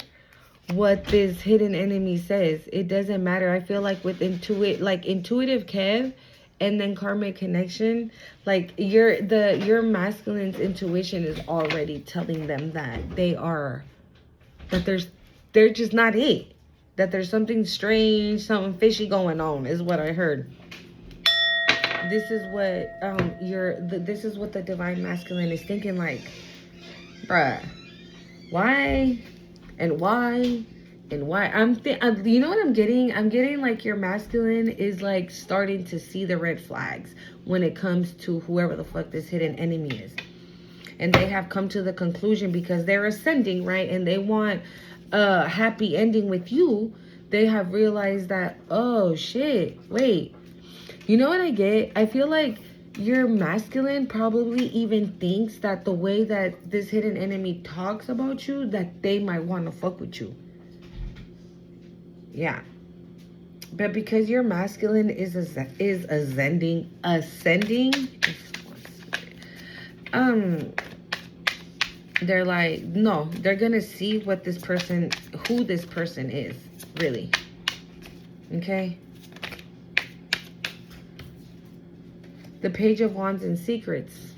what this hidden enemy says. It doesn't matter. I feel like with intuitive Kev and then karmic connection, like your masculine's intuition is already telling them that they're just not it. That there's something strange, something fishy going on, is what I heard. This is what this is what the divine masculine is thinking, like, bruh, why and why and why? You know what I'm getting? I'm getting like your masculine is like starting to see the red flags when it comes to whoever the fuck this hidden enemy is. And they have come to the conclusion, because they're ascending, right? And they want a happy ending with you. They have realized that, oh shit, wait. You know what I get? I feel like your masculine probably even thinks that the way that this hidden enemy talks about you, that they might want to fuck with you. Yeah. But because your masculine is ascending, they're like, no, they're gonna see what this person, who this person is, really. Okay? The Page of Wands and Secrets.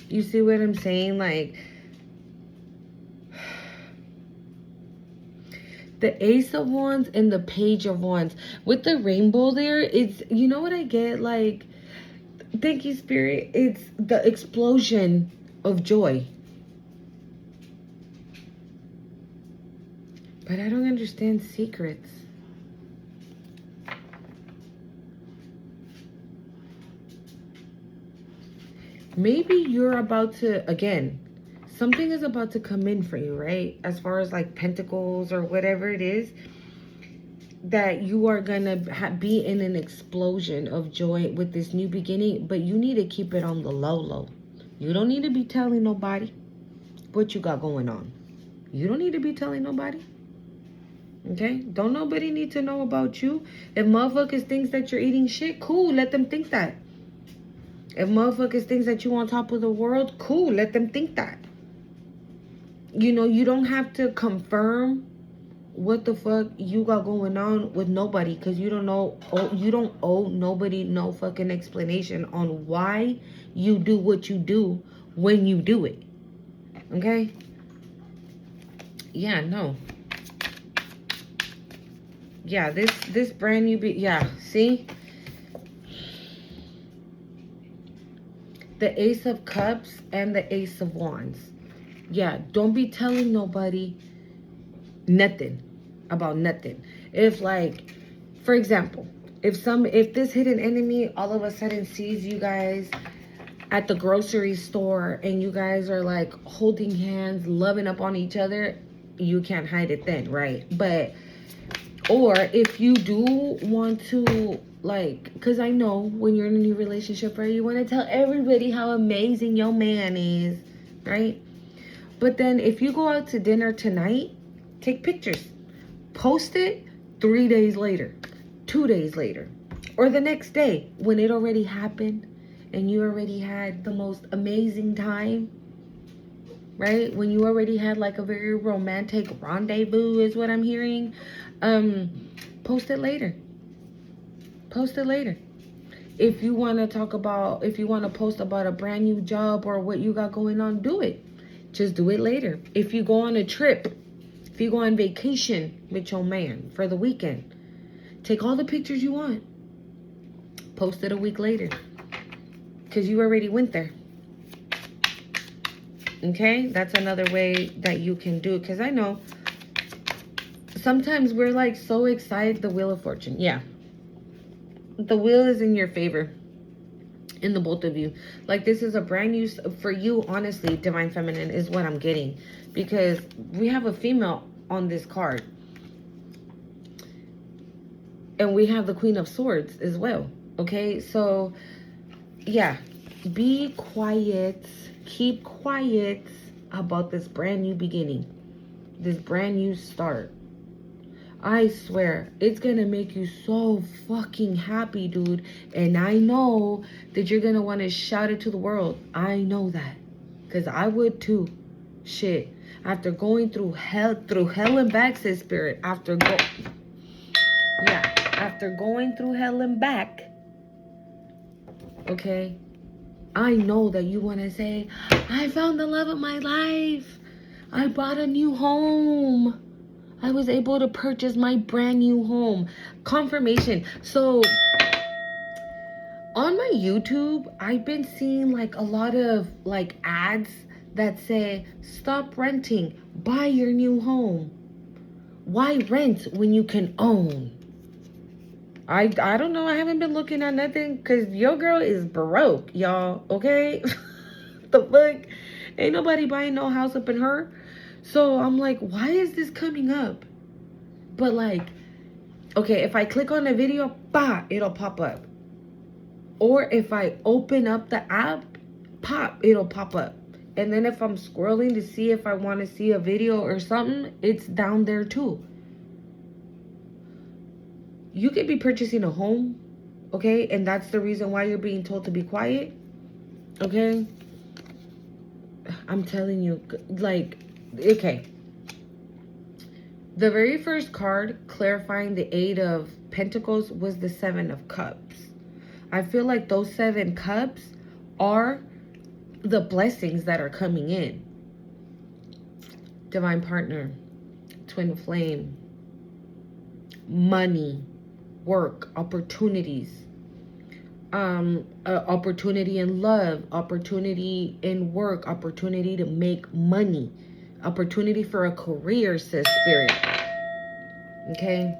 You see what I'm saying? Like, the Ace of Wands and the Page of Wands. With the rainbow there, it's, you know what I get? Like, thank you, Spirit. It's the explosion of joy. But I don't understand secrets. Maybe you're about to, again, something is about to come in for you, right? As far as like pentacles or whatever it is, that you are going to be in an explosion of joy with this new beginning, but you need to keep it on the low. You don't need to be telling nobody what you got going on. You don't need to be telling nobody. Okay? Don't nobody need to know about you. If motherfuckers thinks that you're eating shit, cool, let them think that. If motherfuckers thinks that you on top of the world, cool, let them think that. You know, you don't have to confirm what the fuck you got going on with nobody, because you don't know, you don't owe nobody no fucking explanation on why you do what you do when you do it. Okay? Yeah, no. Yeah, this brand new yeah, see? The Ace of Cups and the Ace of Wands. Yeah, don't be telling nobody nothing about nothing. If, like, for example, if this hidden enemy all of a sudden sees you guys at the grocery store and you guys are like holding hands, loving up on each other, you can't hide it then, right? But, or if you do want to, like, because I know when you're in a new relationship, right, you want to tell everybody how amazing your man is, right? But then if you go out to dinner tonight, take pictures. Post it 3 days later, 2 days later, or the next day when it already happened and you already had the most amazing time, right? When you already had like a very romantic rendezvous is what I'm hearing. Post it later. Post it later. If you want to talk about, if you want to post about a brand new job or what you got going on, do it. Just do it later. If you go on a trip, if you go on vacation with your man for the weekend, take all the pictures you want. Post it a week later. Because you already went there. Okay, that's another way that you can do it. Because I know sometimes we're like so excited. The Wheel of Fortune. Yeah. The wheel is in your favor. In the both of you. Like this is a brand new, for you, honestly, Divine Feminine is what I'm getting. Because we have a female on this card. And we have the Queen of Swords as well. Okay, so yeah. Be quiet. Keep quiet about this brand new beginning. This brand new start. I swear, it's gonna make you so fucking happy, dude. And I know that you're gonna want to shout it to the world. I know that. Because I would too. Shit. After going through hell and back, says Spirit. After going through hell and back. Okay. I know that you want to say, I found the love of my life. I bought a new home. I was able to purchase my brand new home. Confirmation. So on my YouTube, I've been seeing like a lot of like ads that say, stop renting, buy your new home. Why rent when you can own? I don't know. I haven't been looking at nothing because your girl is broke, y'all. Okay? The fuck? Ain't nobody buying no house up in her. So I'm like, why is this coming up? But like, okay, if I click on the video, bah, it'll pop up. Or if I open up the app, it'll pop up. And then if I'm scrolling to see if I want to see a video or something, it's down there too. You could be purchasing a home, okay? And that's the reason why you're being told to be quiet, okay? I'm telling you, like, okay. The very first card clarifying the Eight of Pentacles was the Seven of Cups. I feel like those 7 cups are the blessings that are coming in. Divine partner, twin flame, money, work, opportunities, opportunity in love, opportunity in work, opportunity to make money, opportunity for a career, says Spirit. Okay.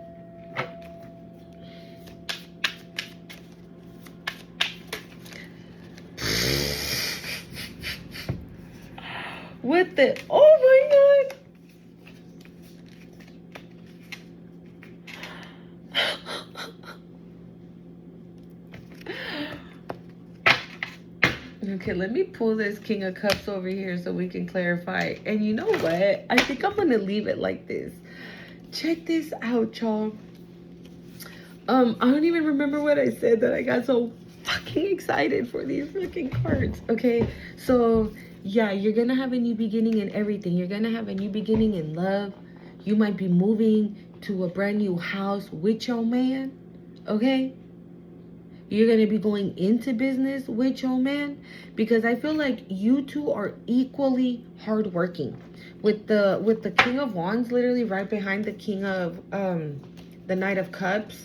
What the, oh my God. Okay, let me pull this King of Cups over here so we can clarify. And you know what? I think I'm going to leave it like this. Check this out, y'all. I don't even remember what I said that I got so fucking excited for these fucking cards. Okay, so yeah, you're gonna have a new beginning in everything. You're gonna have a new beginning in love. You might be moving to a brand new house with your man. Okay, you're gonna be going into business with your man, because I feel like you two are equally hardworking. With the King of Wands literally right behind the King of the Knight of Cups,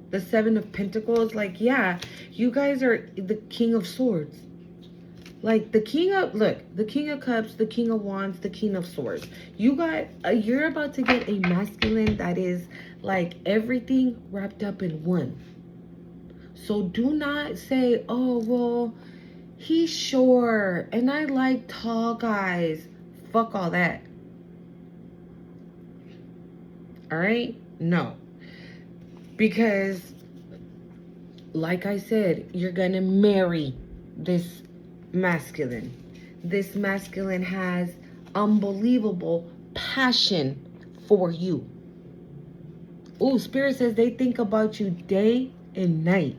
the Seven of Pentacles. Like, yeah, you guys are the King of Swords. Like the King of, look, the King of Cups, the King of Wands, the King of Swords. You got, you're about to get a masculine that is like everything wrapped up in one. So do not say, oh, well, he's short and I like tall guys. Fuck all that. All right? No. Because, like I said, you're going to marry this masculine. This masculine has unbelievable passion for you. Oh, Spirit says they think about you day and night.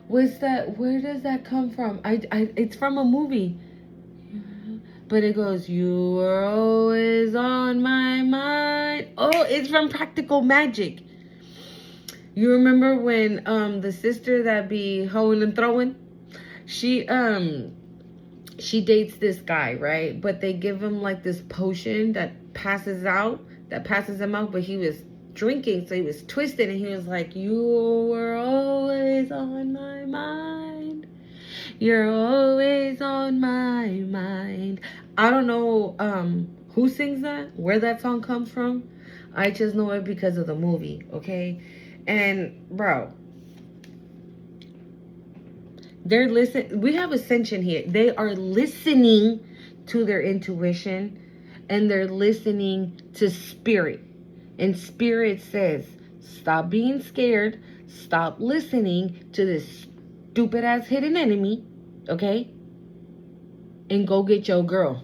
What's that? Where does that come from? It's from a movie. But it goes, you were always on my mind. Oh, it's from Practical Magic. You remember when the sister that be hoeing and throwing? She dates this guy, right? But they give him like this potion that passes him out, but he was drinking, so he was twisted, and he was like, you were always on my mind. You're always on my mind. I don't know who sings that, where that song comes from. I just know it because of the movie, okay? And bro, they're listen. We have ascension here. They are listening to their intuition, and they're listening to spirit. And spirit says, stop being scared. Stop listening to this stupid ass hidden enemy, okay? And go get your girl.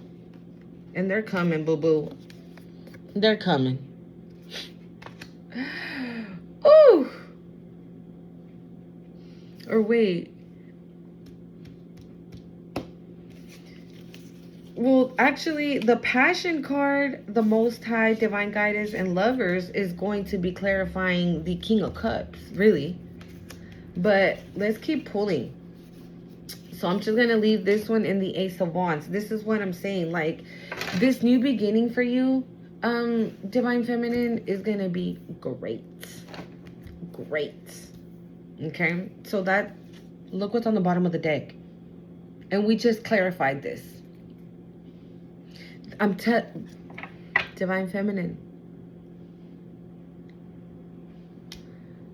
And they're coming, boo boo. They're coming. Ooh. Or wait. Well, actually, the Passion card, the Most High, Divine Guidance, and Lovers is going to be clarifying the King of Cups, really. But let's keep pulling. So I'm just going to leave this one in the Ace of Wands. This is what I'm saying. Like, this new beginning for you, Divine Feminine, is going to be great. Great. Okay? So that, look what's on the bottom of the deck. And we just clarified this. Divine Feminine.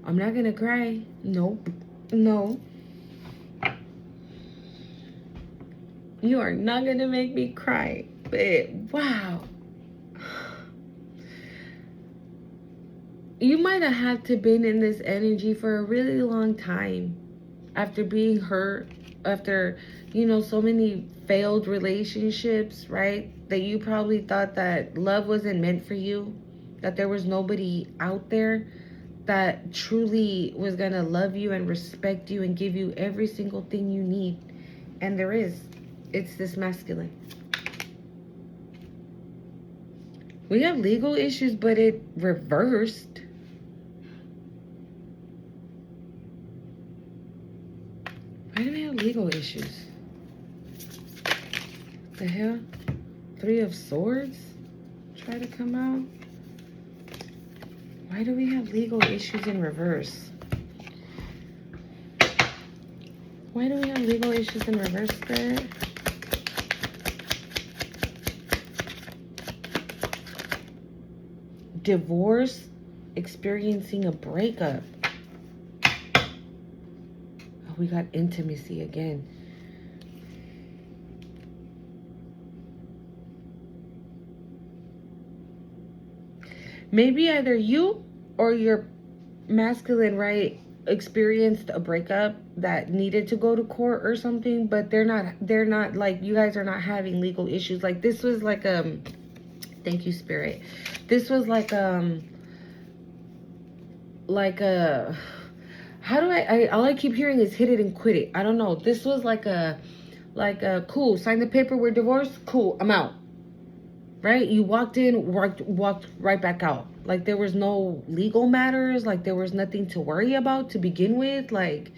I'm not gonna cry. Nope. No. You are not gonna make me cry. But wow. You might have had to been in this energy for a really long time. After being hurt. After, you know, so many failed relationships, right? That you probably thought that love wasn't meant for you, that there was nobody out there that truly was gonna love you and respect you and give you every single thing you need. And there is. It's this masculine. We have legal issues, but it reversed. Why do we have legal issues? The hell? 3 of Swords try to come out. Why do we have legal issues in reverse? Why do we have legal issues in reverse, Spirit? Divorce, experiencing a breakup. Oh, we got intimacy again. Maybe either you or your masculine, right, experienced a breakup that needed to go to court or something, but they're not like, you guys are not having legal issues. Like, this was like thank you, Spirit. This was like a how do I all I keep hearing is hit it and quit it. I don't know. This was like a cool, sign the paper, we're divorced, cool, I'm out. Right? You walked in, walked right back out. Like, there was no legal matters. Like, there was nothing to worry about to begin with. Like,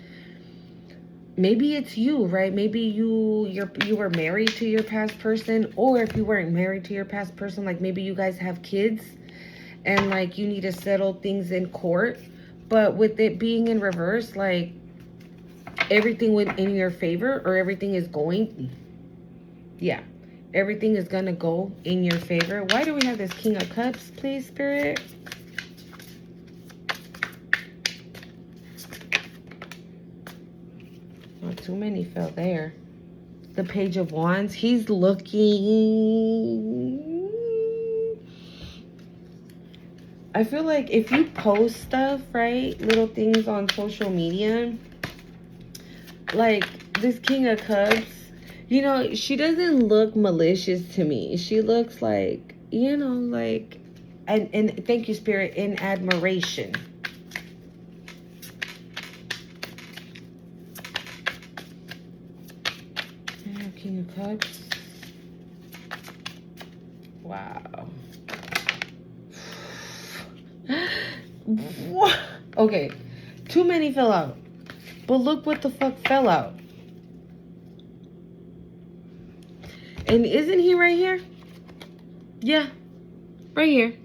maybe it's you, right? Maybe you were married to your past person, or if you weren't married to your past person, like, maybe you guys have kids and like you need to settle things in court. But with it being in reverse, like, everything went in your favor, or everything is going, yeah, everything is gonna go in your favor. Why do we have this King of Cups, please, Spirit? Not too many fell there. The Page of Wands. He's looking. I feel like if you post stuff, right, little things on social media, like this King of Cups, you know, she doesn't look malicious to me. She looks like, you know, like, and thank you, Spirit, in admiration. Yeah, King of Cups. Wow. What? Okay, too many fell out. But look what the fuck fell out. And isn't he right here? Yeah, right here.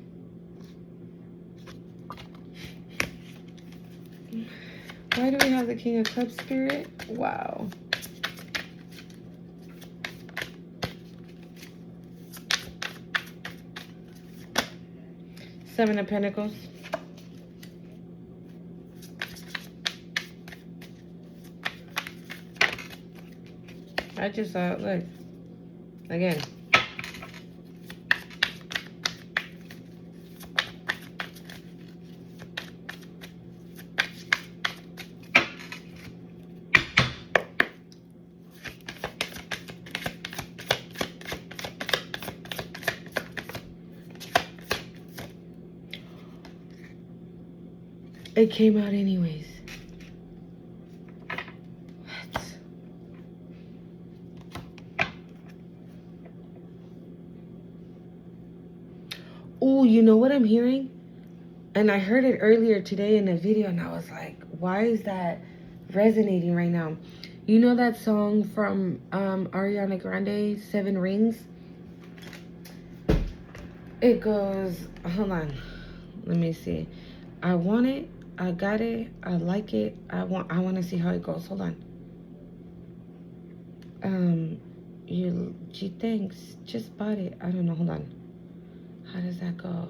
Why do we have the King of Cups, Spirit? Wow. Seven of Pentacles. I just saw it. Look. Again. It came out anyways. Oh, you know what I'm hearing? And I heard it earlier today in a video, and I was like, why is that resonating right now? You know that song from Ariana Grande, Seven Rings? It goes, hold on, let me see. I want it, I got it, I like it, I want to see how it goes. Hold on. She thinks, just bought it. I don't know, hold on. How does that go?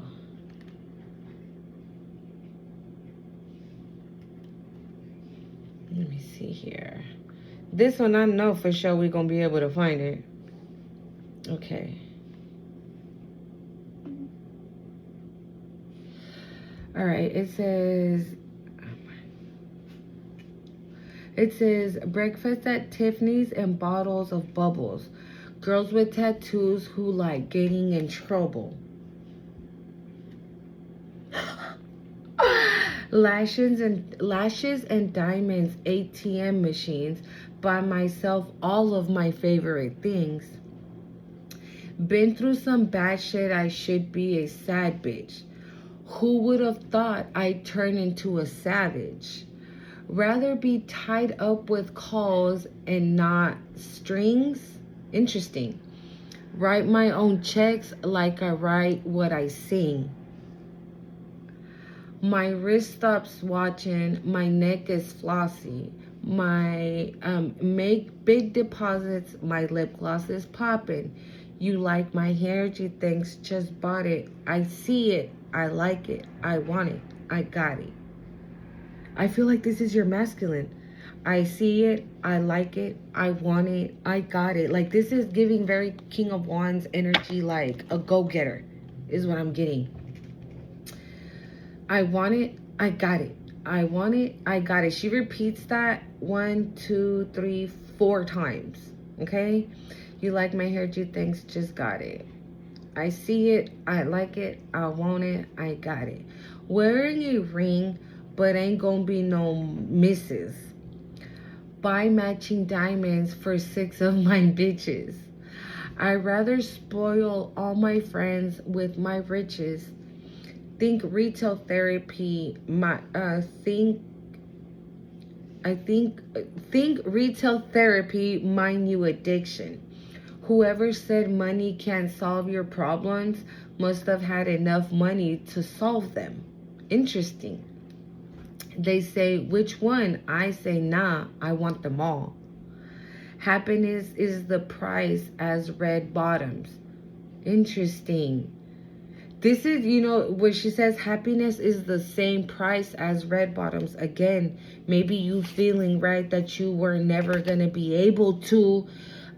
Let me see here. This one, I know for sure we're going to be able to find it. Okay. All right. It says breakfast at Tiffany's and bottles of bubbles. Girls with tattoos who like getting in trouble. Lashes and diamonds, ATM machines, buy myself all of my favorite things. Been through some bad shit, I should be a sad bitch. Who would have thought I'd turn into a savage? Rather be tied up with calls and not strings? Interesting. Write my own checks like I write what I sing. My wrist stops watching, my neck is flossy. My make big deposits, my lip gloss is popping. You like my hair, gee thanks, just bought it. I see it, I like it, I want it, I got it. I feel like this is your masculine. I see it, I like it, I want it, I got it. Like this is giving very King of Wands energy, like a go-getter is what I'm getting. I want it, I got it. I want it, I got it. She repeats that 1, 2, 3, 4 times. Okay? You like my hair, gee thanks, just got it. I see it, I like it, I want it, I got it. Wearing a ring, but ain't gonna be no misses. Buy matching diamonds for 6 of my bitches. I'd rather spoil all my friends with my riches. Think retail therapy. Think retail therapy. Mind you, addiction. Whoever said money can't solve your problems must have had enough money to solve them. Interesting. They say, which one? I say, nah, I want them all. Happiness is the price as red bottoms. Interesting. This is, you know, where she says happiness is the same price as red bottoms. Again, maybe you feeling, right, that you were never going to be able to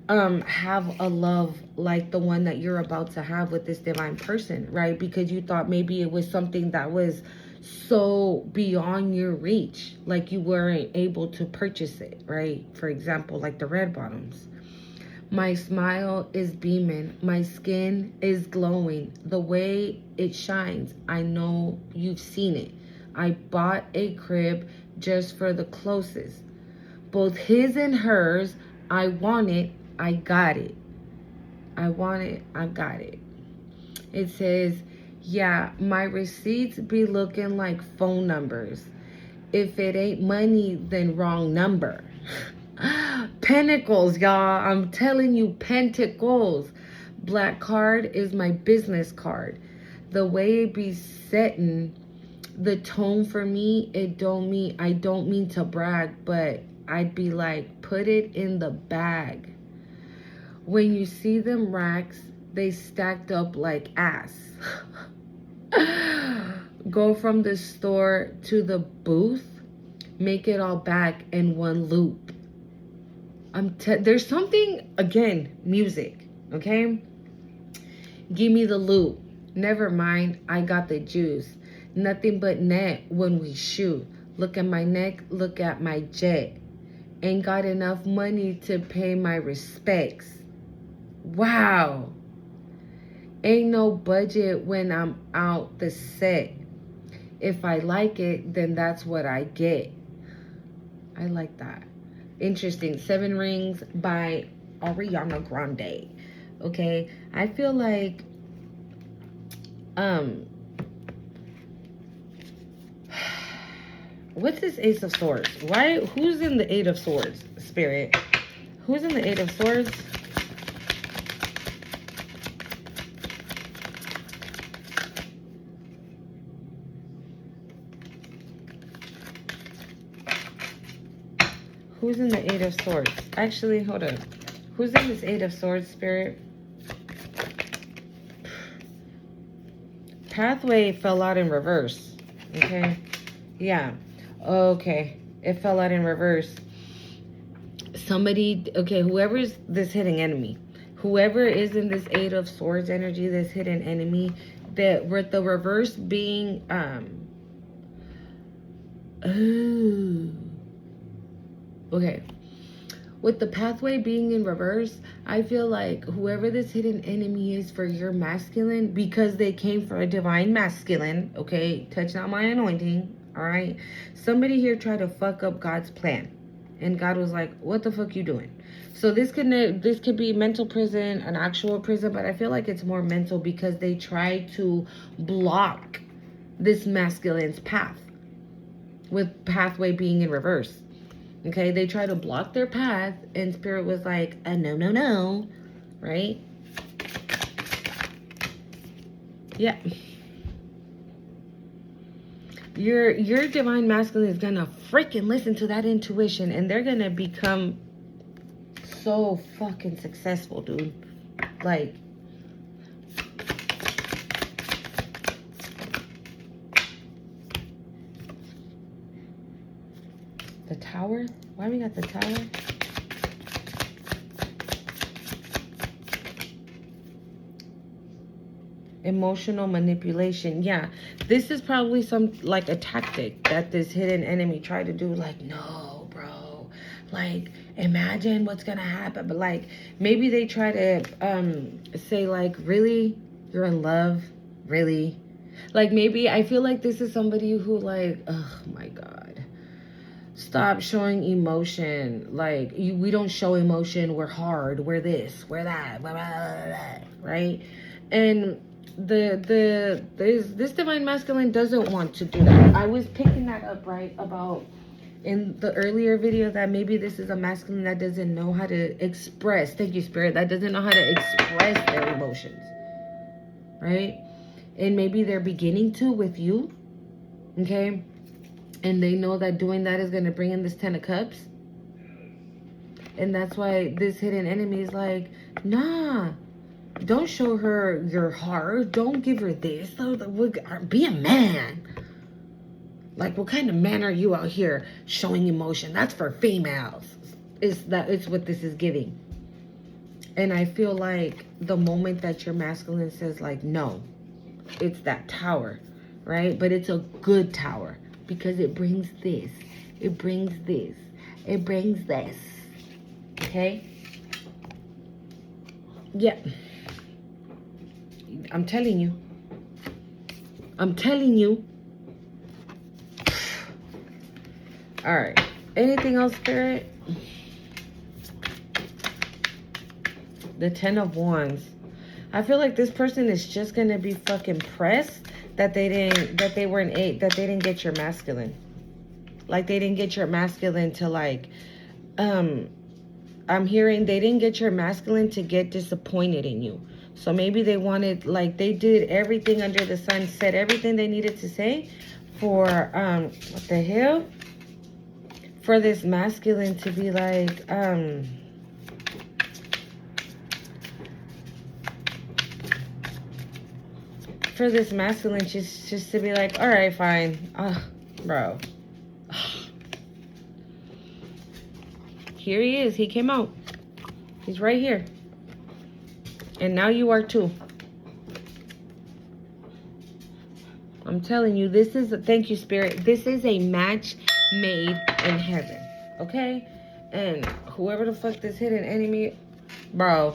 have a love like the one that you're about to have with this divine person, right? Because you thought maybe it was something that was so beyond your reach, like you weren't able to purchase it, right? For example, like the red bottoms. My smile is beaming. My skin is glowing. The way it shines, I know you've seen it. I bought a crib just for the closest. Both his and hers. I want it. I got it. I want it. I got it. It says, yeah, my receipts be looking like phone numbers. If it ain't money, then wrong number. Pentacles, y'all. I'm telling you, pentacles. Black card is my business card. The way it be setting the tone for me, I don't mean to brag, but I'd be like, put it in the bag. When you see them racks, they stacked up like ass. Go from the store to the booth, make it all back in one loop. There's something, again, music, okay? Give me the loop. Never mind, I got the juice. Nothing but net when we shoot. Look at my neck, look at my jet. Ain't got enough money to pay my respects. Wow. Ain't no budget when I'm out the set. If I like it, then that's what I get. I like that. Interesting. 7 Rings by Ariana Grande. Okay. I feel like what's this Ace of Swords? Who's in the Eight of Swords, Spirit? Who's in the Eight of Swords? Who's in the Eight of Swords? Actually, hold on. Who's in this Eight of Swords, Spirit? Pathway fell out in reverse. Okay. Yeah. Okay. It fell out in reverse. Somebody, okay, whoever's this hidden enemy, whoever is in this Eight of Swords energy, this hidden enemy, that with the reverse being, okay. With the pathway being in reverse, I feel like whoever this hidden enemy is for your masculine, because they came for a divine masculine, okay? Touch not my anointing, all right? Somebody here tried to fuck up God's plan. And God was like, what the fuck you doing? So this could be mental prison, an actual prison, but I feel like it's more mental because they tried to block this masculine's path with pathway being in reverse. Okay, they try to block their path, and Spirit was like, no, no, no, right? Yeah. Your divine masculine is gonna freaking listen to that intuition, and they're gonna become so fucking successful, dude. Like, the Tower? Why we got the Tower? Emotional manipulation. Yeah, this is probably some, like, a tactic that this hidden enemy tried to do. Like, no, bro. Like, imagine what's gonna happen. But, like, maybe they try to say, like, really? You're in love? Really? Like, maybe I feel like this is somebody who, like, oh my God. Stop showing emotion. Like, we don't show emotion. We're hard. We're this. We're that. Blah, blah, blah, blah, right? And this divine masculine doesn't want to do that. I was picking that up, right, about in the earlier video, that maybe this is a masculine that doesn't know how to express. Thank you, Spirit. That doesn't know how to express their emotions, right? And maybe they're beginning to with you, okay? And they know that doing that is going to bring in this 10 of Cups. And that's why this hidden enemy is like, nah, don't show her your heart. Don't give her this. Be a man. Like, what kind of man are you out here showing emotion? That's for females. It's what this is giving. And I feel like the moment that your masculine says, like, no, it's that Tower, right? But it's a good Tower. Because it brings this. It brings this. It brings this. Okay? Yeah. I'm telling you. I'm telling you. Alright. Anything else, Spirit? The 10 of Wands. I feel like this person is just going to be fucking pressed that they didn't get your masculine. Like, they didn't get your masculine to, like, I'm hearing they didn't get your masculine to get disappointed in you. So maybe they wanted, like, they did everything under the sun, said everything they needed to say for, what the hell? For this masculine to be like, for this masculine just to be like, all right, fine. Bro. Here he is. He came out. He's right here. And now you are too. I'm telling you, this is, thank you, Spirit. This is a match made in heaven. Okay? And whoever the fuck this hidden enemy, bro.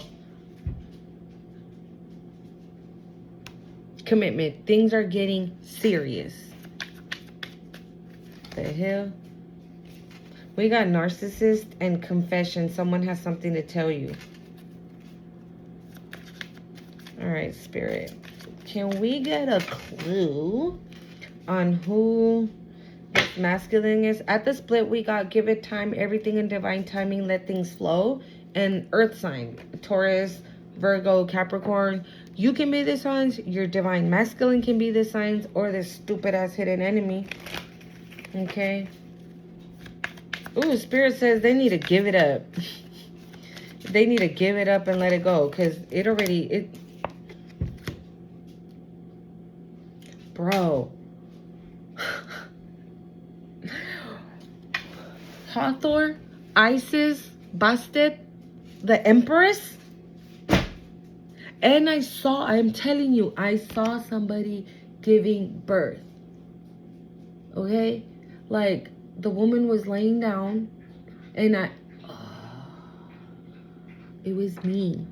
Commitment. Things are getting serious. The hell? We got narcissist and confession. Someone has something to tell you. All right, Spirit. Can we get a clue on who this masculine is? At the split, we got give it time, everything in divine timing, let things flow. And earth sign, Taurus, Virgo, Capricorn. You can be the signs. Your divine masculine can be the signs, or this stupid ass hidden enemy. Okay. Ooh, Spirit says they need to give it up. They need to give it up and let it go, because it already, bro. Hathor, Isis, Bastet, the Empress. And I'm telling you, I saw somebody giving birth. Okay? Like, the woman was laying down, and it was me.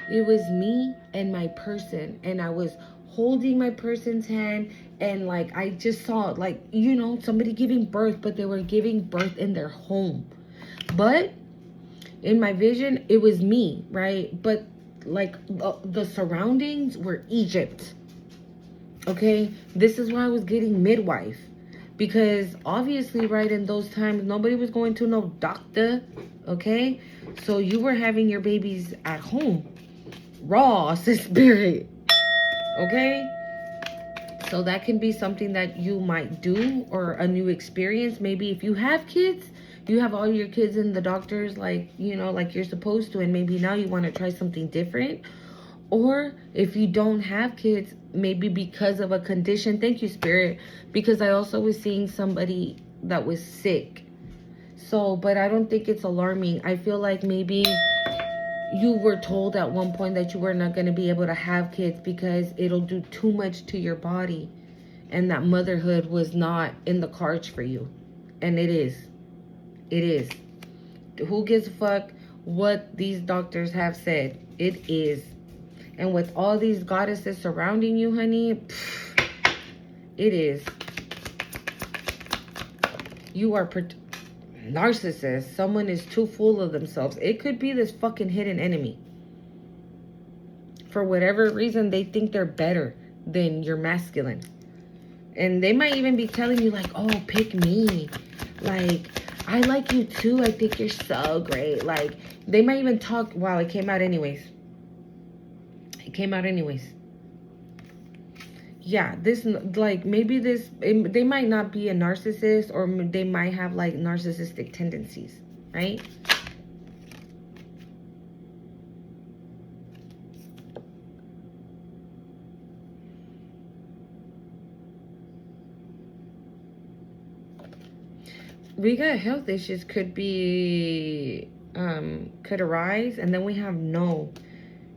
It was me and my person, and I was holding my person's hand, and like, I just saw, like, you know, somebody giving birth, but they were giving birth in their home. But in my vision, it was me, right? But like, the surroundings were Egypt. Okay? This is why I was getting midwife. Because obviously, right, in those times, nobody was going to no doctor. Okay? So you were having your babies at home. Raw, Spirit. Okay? So that can be something that you might do, or a new experience. Maybe if you have kids, you have all your kids in the doctors, like, you know, like you're supposed to, and maybe now you want to try something different. Or if you don't have kids, maybe because of a condition. Thank you, Spirit. Because I also was seeing somebody that was sick. So, but I don't think it's alarming. I feel like maybe you were told at one point that you were not going to be able to have kids because it'll do too much to your body. And that motherhood was not in the cards for you. And it is. It is. Who gives a fuck what these doctors have said? It is. And with all these goddesses surrounding you, honey, it is. You are narcissist. Someone is too full of themselves. It could be this fucking hidden enemy. For whatever reason, they think they're better than your masculine. And they might even be telling you like, oh, pick me. Like, I like you too. I think you're so great. Like, they might even talk. Wow, it came out anyways. It came out anyways. Yeah, this, like, maybe this, they might not be a narcissist, or they might have like narcissistic tendencies, right? We got health issues could be, could arise. And then we have no,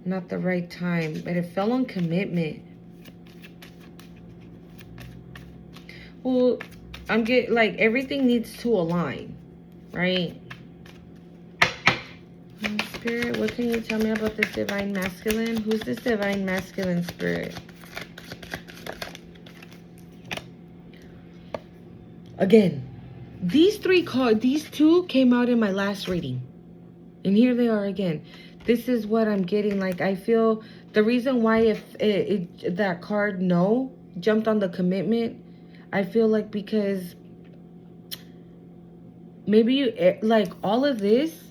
not the right time. But it fell on commitment. Well, I'm getting, like, everything needs to align, right? Spirit, what can you tell me about this divine masculine? Who's this divine masculine, Spirit? Again, these two came out in my last reading. And here they are again. This is what I'm getting. Like, I feel the reason why if that card no jumped on the commitment, I feel like because maybe you, like, all of this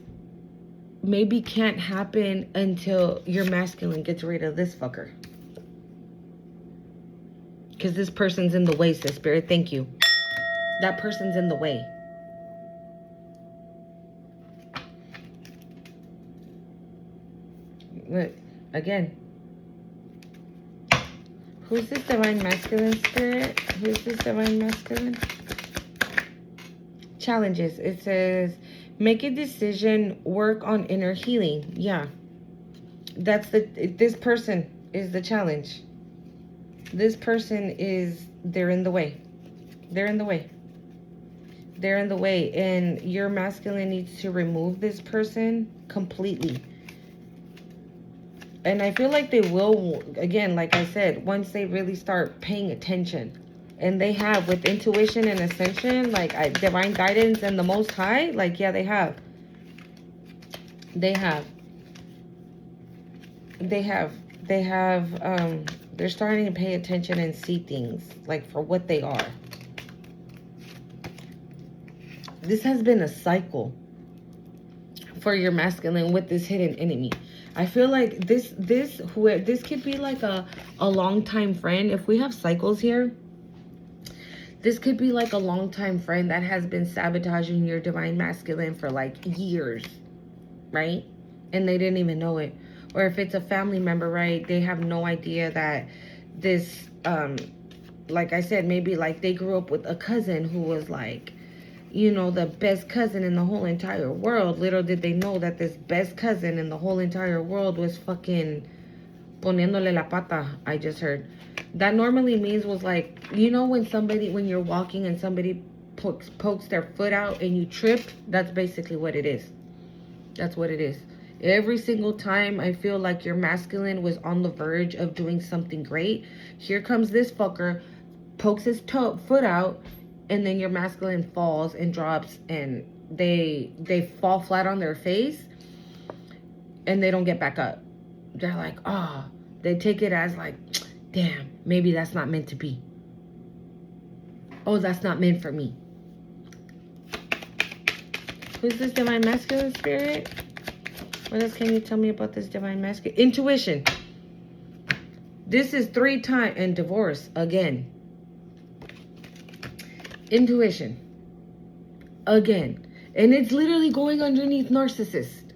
maybe can't happen until your masculine gets rid of this fucker. Because this person's in the way, sis, Spirit. Thank you. That person's in the way. Look, again. Who's this divine masculine spirit? Who's this divine masculine? Challenges. It says, make a decision, work on inner healing. Yeah. This person is the challenge. This person they're in the way. They're in the way. They're in the way. And your masculine needs to remove this person completely. And I feel like they will, again, like I said, once they really start paying attention. And they have, with intuition and ascension, like divine guidance and the Most High, like, yeah, they have. They have. They're starting to pay attention and see things, like, for what they are. This has been a cycle for your masculine with this hidden enemy. I feel like this could be like a long-time friend. If we have cycles here, this could be like a long-time friend that has been sabotaging your divine masculine for like years, right? And they didn't even know it. Or if it's a family member, right? They have no idea that this, like I said, maybe like they grew up with a cousin who was like, you know, the best cousin in the whole entire world. Little did they know that this best cousin in the whole entire world was fucking poniéndole la pata, I just heard. That normally means was like, you know, when you're walking and somebody pokes their foot out and you trip, that's basically what it is. That's what it is. Every single time I feel like your masculine was on the verge of doing something great, here comes this fucker, pokes his foot out, and then your masculine falls and drops, and they fall flat on their face, and they don't get back up. They're like, they take it as like, damn, maybe that's not meant to be. Oh, that's not meant for me. Who's this divine masculine spirit? What else can you tell me about this divine masculine? Intuition. This is 3 times, and divorce again. Intuition. Again. And it's literally going underneath narcissist.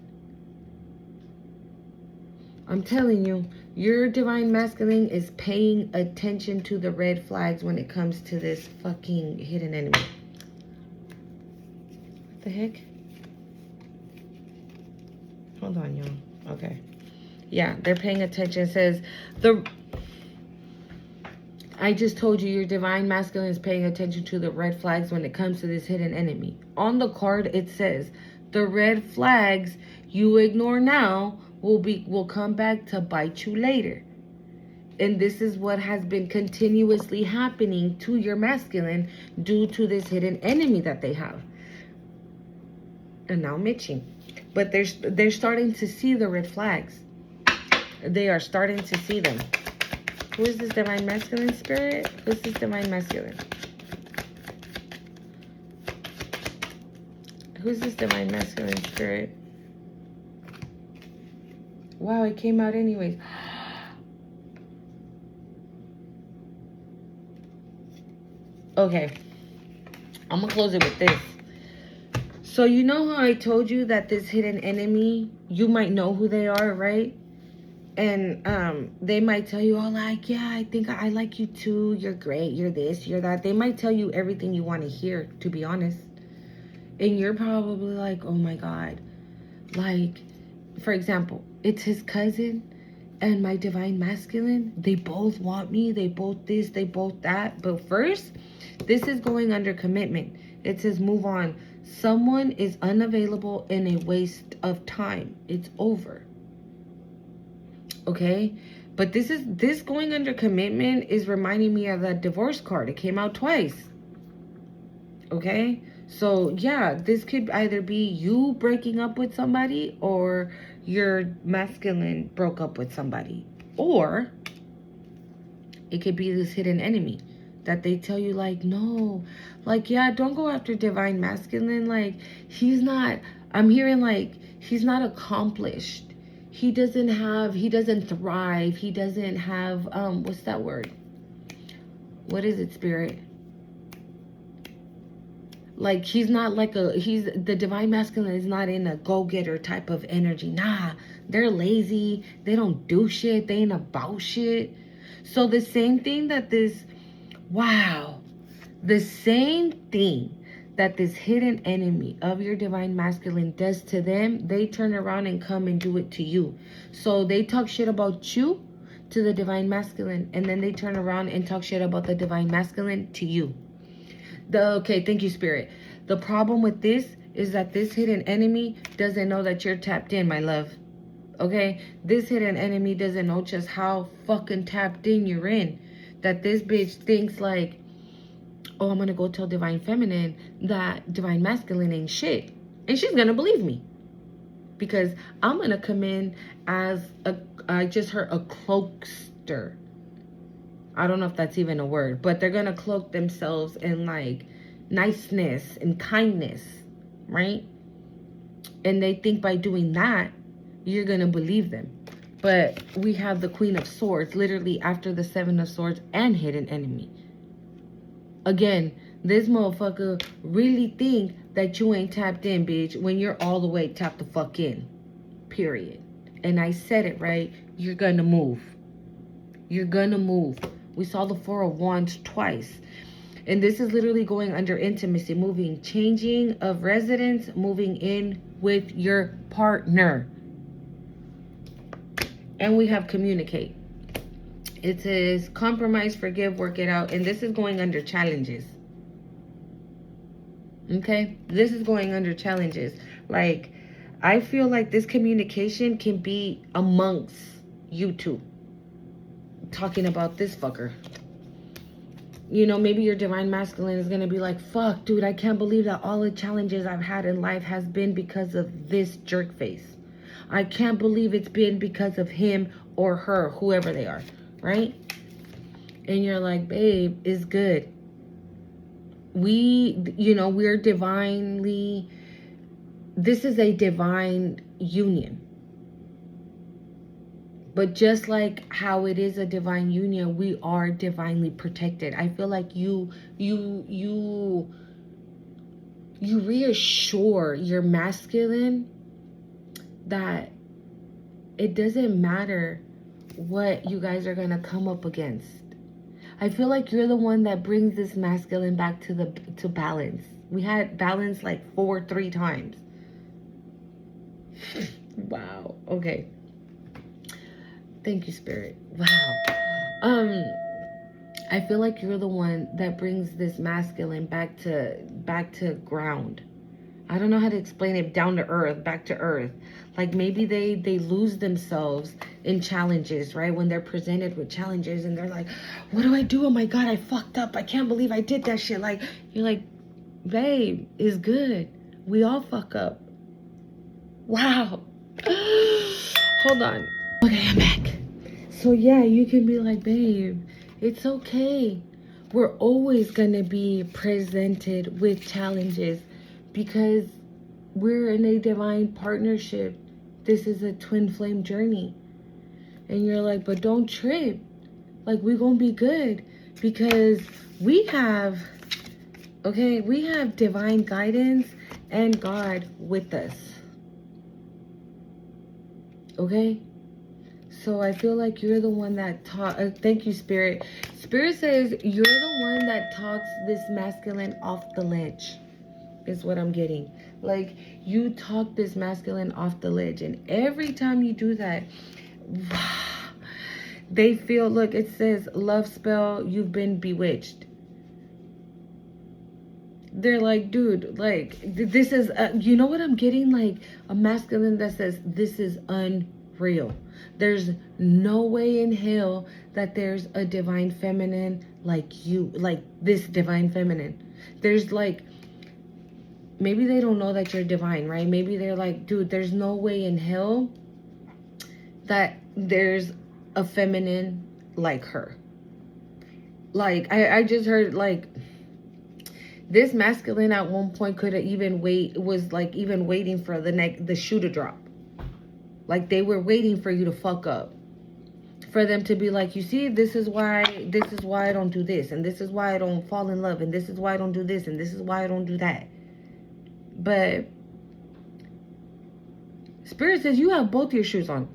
I'm telling you, your divine masculine is paying attention to the red flags when it comes to this fucking hidden enemy. What the heck? Hold on, y'all. Okay. Yeah, they're paying attention. It says, I just told you your divine masculine is paying attention to the red flags when it comes to this hidden enemy. On the card, it says, the red flags you ignore now will come back to bite you later. And this is what has been continuously happening to your masculine due to this hidden enemy that they have. And now I'm itching. But they're starting to see the red flags. They are starting to see them. Who is this divine masculine spirit? Who's this divine masculine? Who's this divine masculine spirit? Wow, it came out anyways. Okay. I'm going to close it with this. So you know how I told you that this hidden enemy, you might know who they are, right? And they might tell you, oh, like, yeah, I think I like you too. You're great. You're this, you're that. They might tell you everything you want to hear, to be honest. And you're probably like, oh, my God. Like, for example, it's his cousin and my divine masculine. They both want me. They both this, they both that. But first, this is going under commitment. It says move on. Someone is unavailable and a waste of time. It's over. Okay? But this going under commitment is reminding me of that divorce card. It came out twice. Okay? So, yeah, this could either be you breaking up with somebody or your masculine broke up with somebody. Or it could be this hidden enemy that they tell you, like, no, like, yeah, don't go after divine masculine. Like, I'm hearing, like, he's not accomplished. He doesn't thrive. He doesn't have, what's that word? What is it, spirit? Like, he's not like the divine masculine is not in a go-getter type of energy. Nah, they're lazy. They don't do shit. They ain't about shit. So the same thing that this, wow, the same thing that this hidden enemy of your divine masculine does to them, they turn around and come and do it to you. So they talk shit about you to the divine masculine, and then they turn around and talk shit about the divine masculine to you. Okay, thank you, Spirit. The problem with this is that this hidden enemy doesn't know that you're tapped in, my love. Okay, this hidden enemy doesn't know just how fucking tapped in you're in. That this bitch thinks like, oh, I'm gonna go tell divine feminine that divine masculine ain't shit, and she's gonna believe me because I'm gonna come in as a, I just heard a cloakster. I don't know if that's even a word, but they're gonna cloak themselves in like niceness and kindness, right? And they think by doing that you're gonna believe them. But we have the Queen of Swords literally after the Seven of Swords and hidden enemy. Again, this motherfucker really think that you ain't tapped in, bitch, when you're all the way tapped the fuck in. Period. And I said it, right? You're gonna move. You're gonna move. We saw the Four of Wands twice. And this is literally going under intimacy, moving, changing of residence, moving in with your partner. And we have communicate. It says compromise, forgive, work it out. And this is going under challenges. Okay? This is going under challenges. Like, I feel like this communication can be amongst you two. Talking about this fucker. You know, maybe your divine masculine is going to be like, fuck, dude, I can't believe that all the challenges I've had in life has been because of this jerk face. I can't believe it's been because of him or her, whoever they are, right? And you're like, babe, it's good. We're divinely, this is a divine union. But just like how it is a divine union, we are divinely protected. I feel like you reassure your masculine that it doesn't matter what you guys are gonna come up against. I feel like you're the one that brings this masculine back to balance. We had balance like 3 times. Wow. Okay. Thank you, Spirit. Wow. I feel like you're the one that brings this masculine back to ground. I don't know how to explain it. Down to earth, back to earth. Like maybe they lose themselves in challenges, right? When they're presented with challenges and they're like, what do I do? Oh my God, I fucked up. I can't believe I did that shit. Like, you're like, babe, it's good. We all fuck up. Wow. Hold on. Okay, I'm back. So yeah, you can be like, babe, it's okay. We're always gonna be presented with challenges because we're in a divine partnership. This is a twin flame journey. And you're like, but don't trip. Like, we're gonna be good because we have divine guidance and God with us. Okay? So I feel like you're the one that thank you, Spirit. Spirit says you're the one that talks this masculine off the ledge. Is what I'm getting. Like, you talk this masculine off the ledge. And every time you do that, they feel, look, it says love spell, you've been bewitched. They're like, dude, like, this is, you know what I'm getting? Like, a masculine that says, this is unreal. There's no way in hell that there's a divine feminine like you, like this divine feminine. There's like, maybe they don't know that you're divine, right? Maybe they're like, dude, there's no way in hell that there's a feminine like her. Like, I just heard, like, this masculine at one point could have even was like even waiting for the shoe to drop. Like, they were waiting for you to fuck up. For them to be like, you see, this is why I don't do this. And this is why I don't fall in love. And this is why I don't do this. And this is why I don't do that. But Spirit says you have both your shoes on.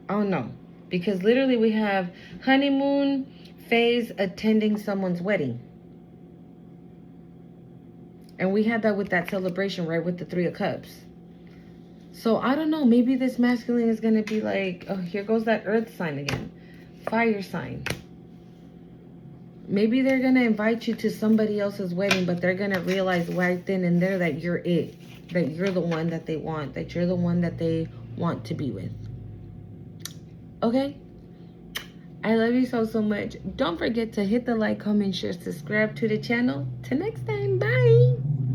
Oh no. Because literally we have honeymoon phase attending someone's wedding. And we had that with that celebration, right? With the 3 of Cups. So I don't know. Maybe this masculine is going to be like, oh, here goes that earth sign again. Fire sign. Maybe they're going to invite you to somebody else's wedding, but they're going to realize right then and there that you're it. That you're the one that they want. That you're the one that they want to be with. Okay? I love you so, so much. Don't forget to hit the like, comment, share, subscribe to the channel. Till next time. Bye.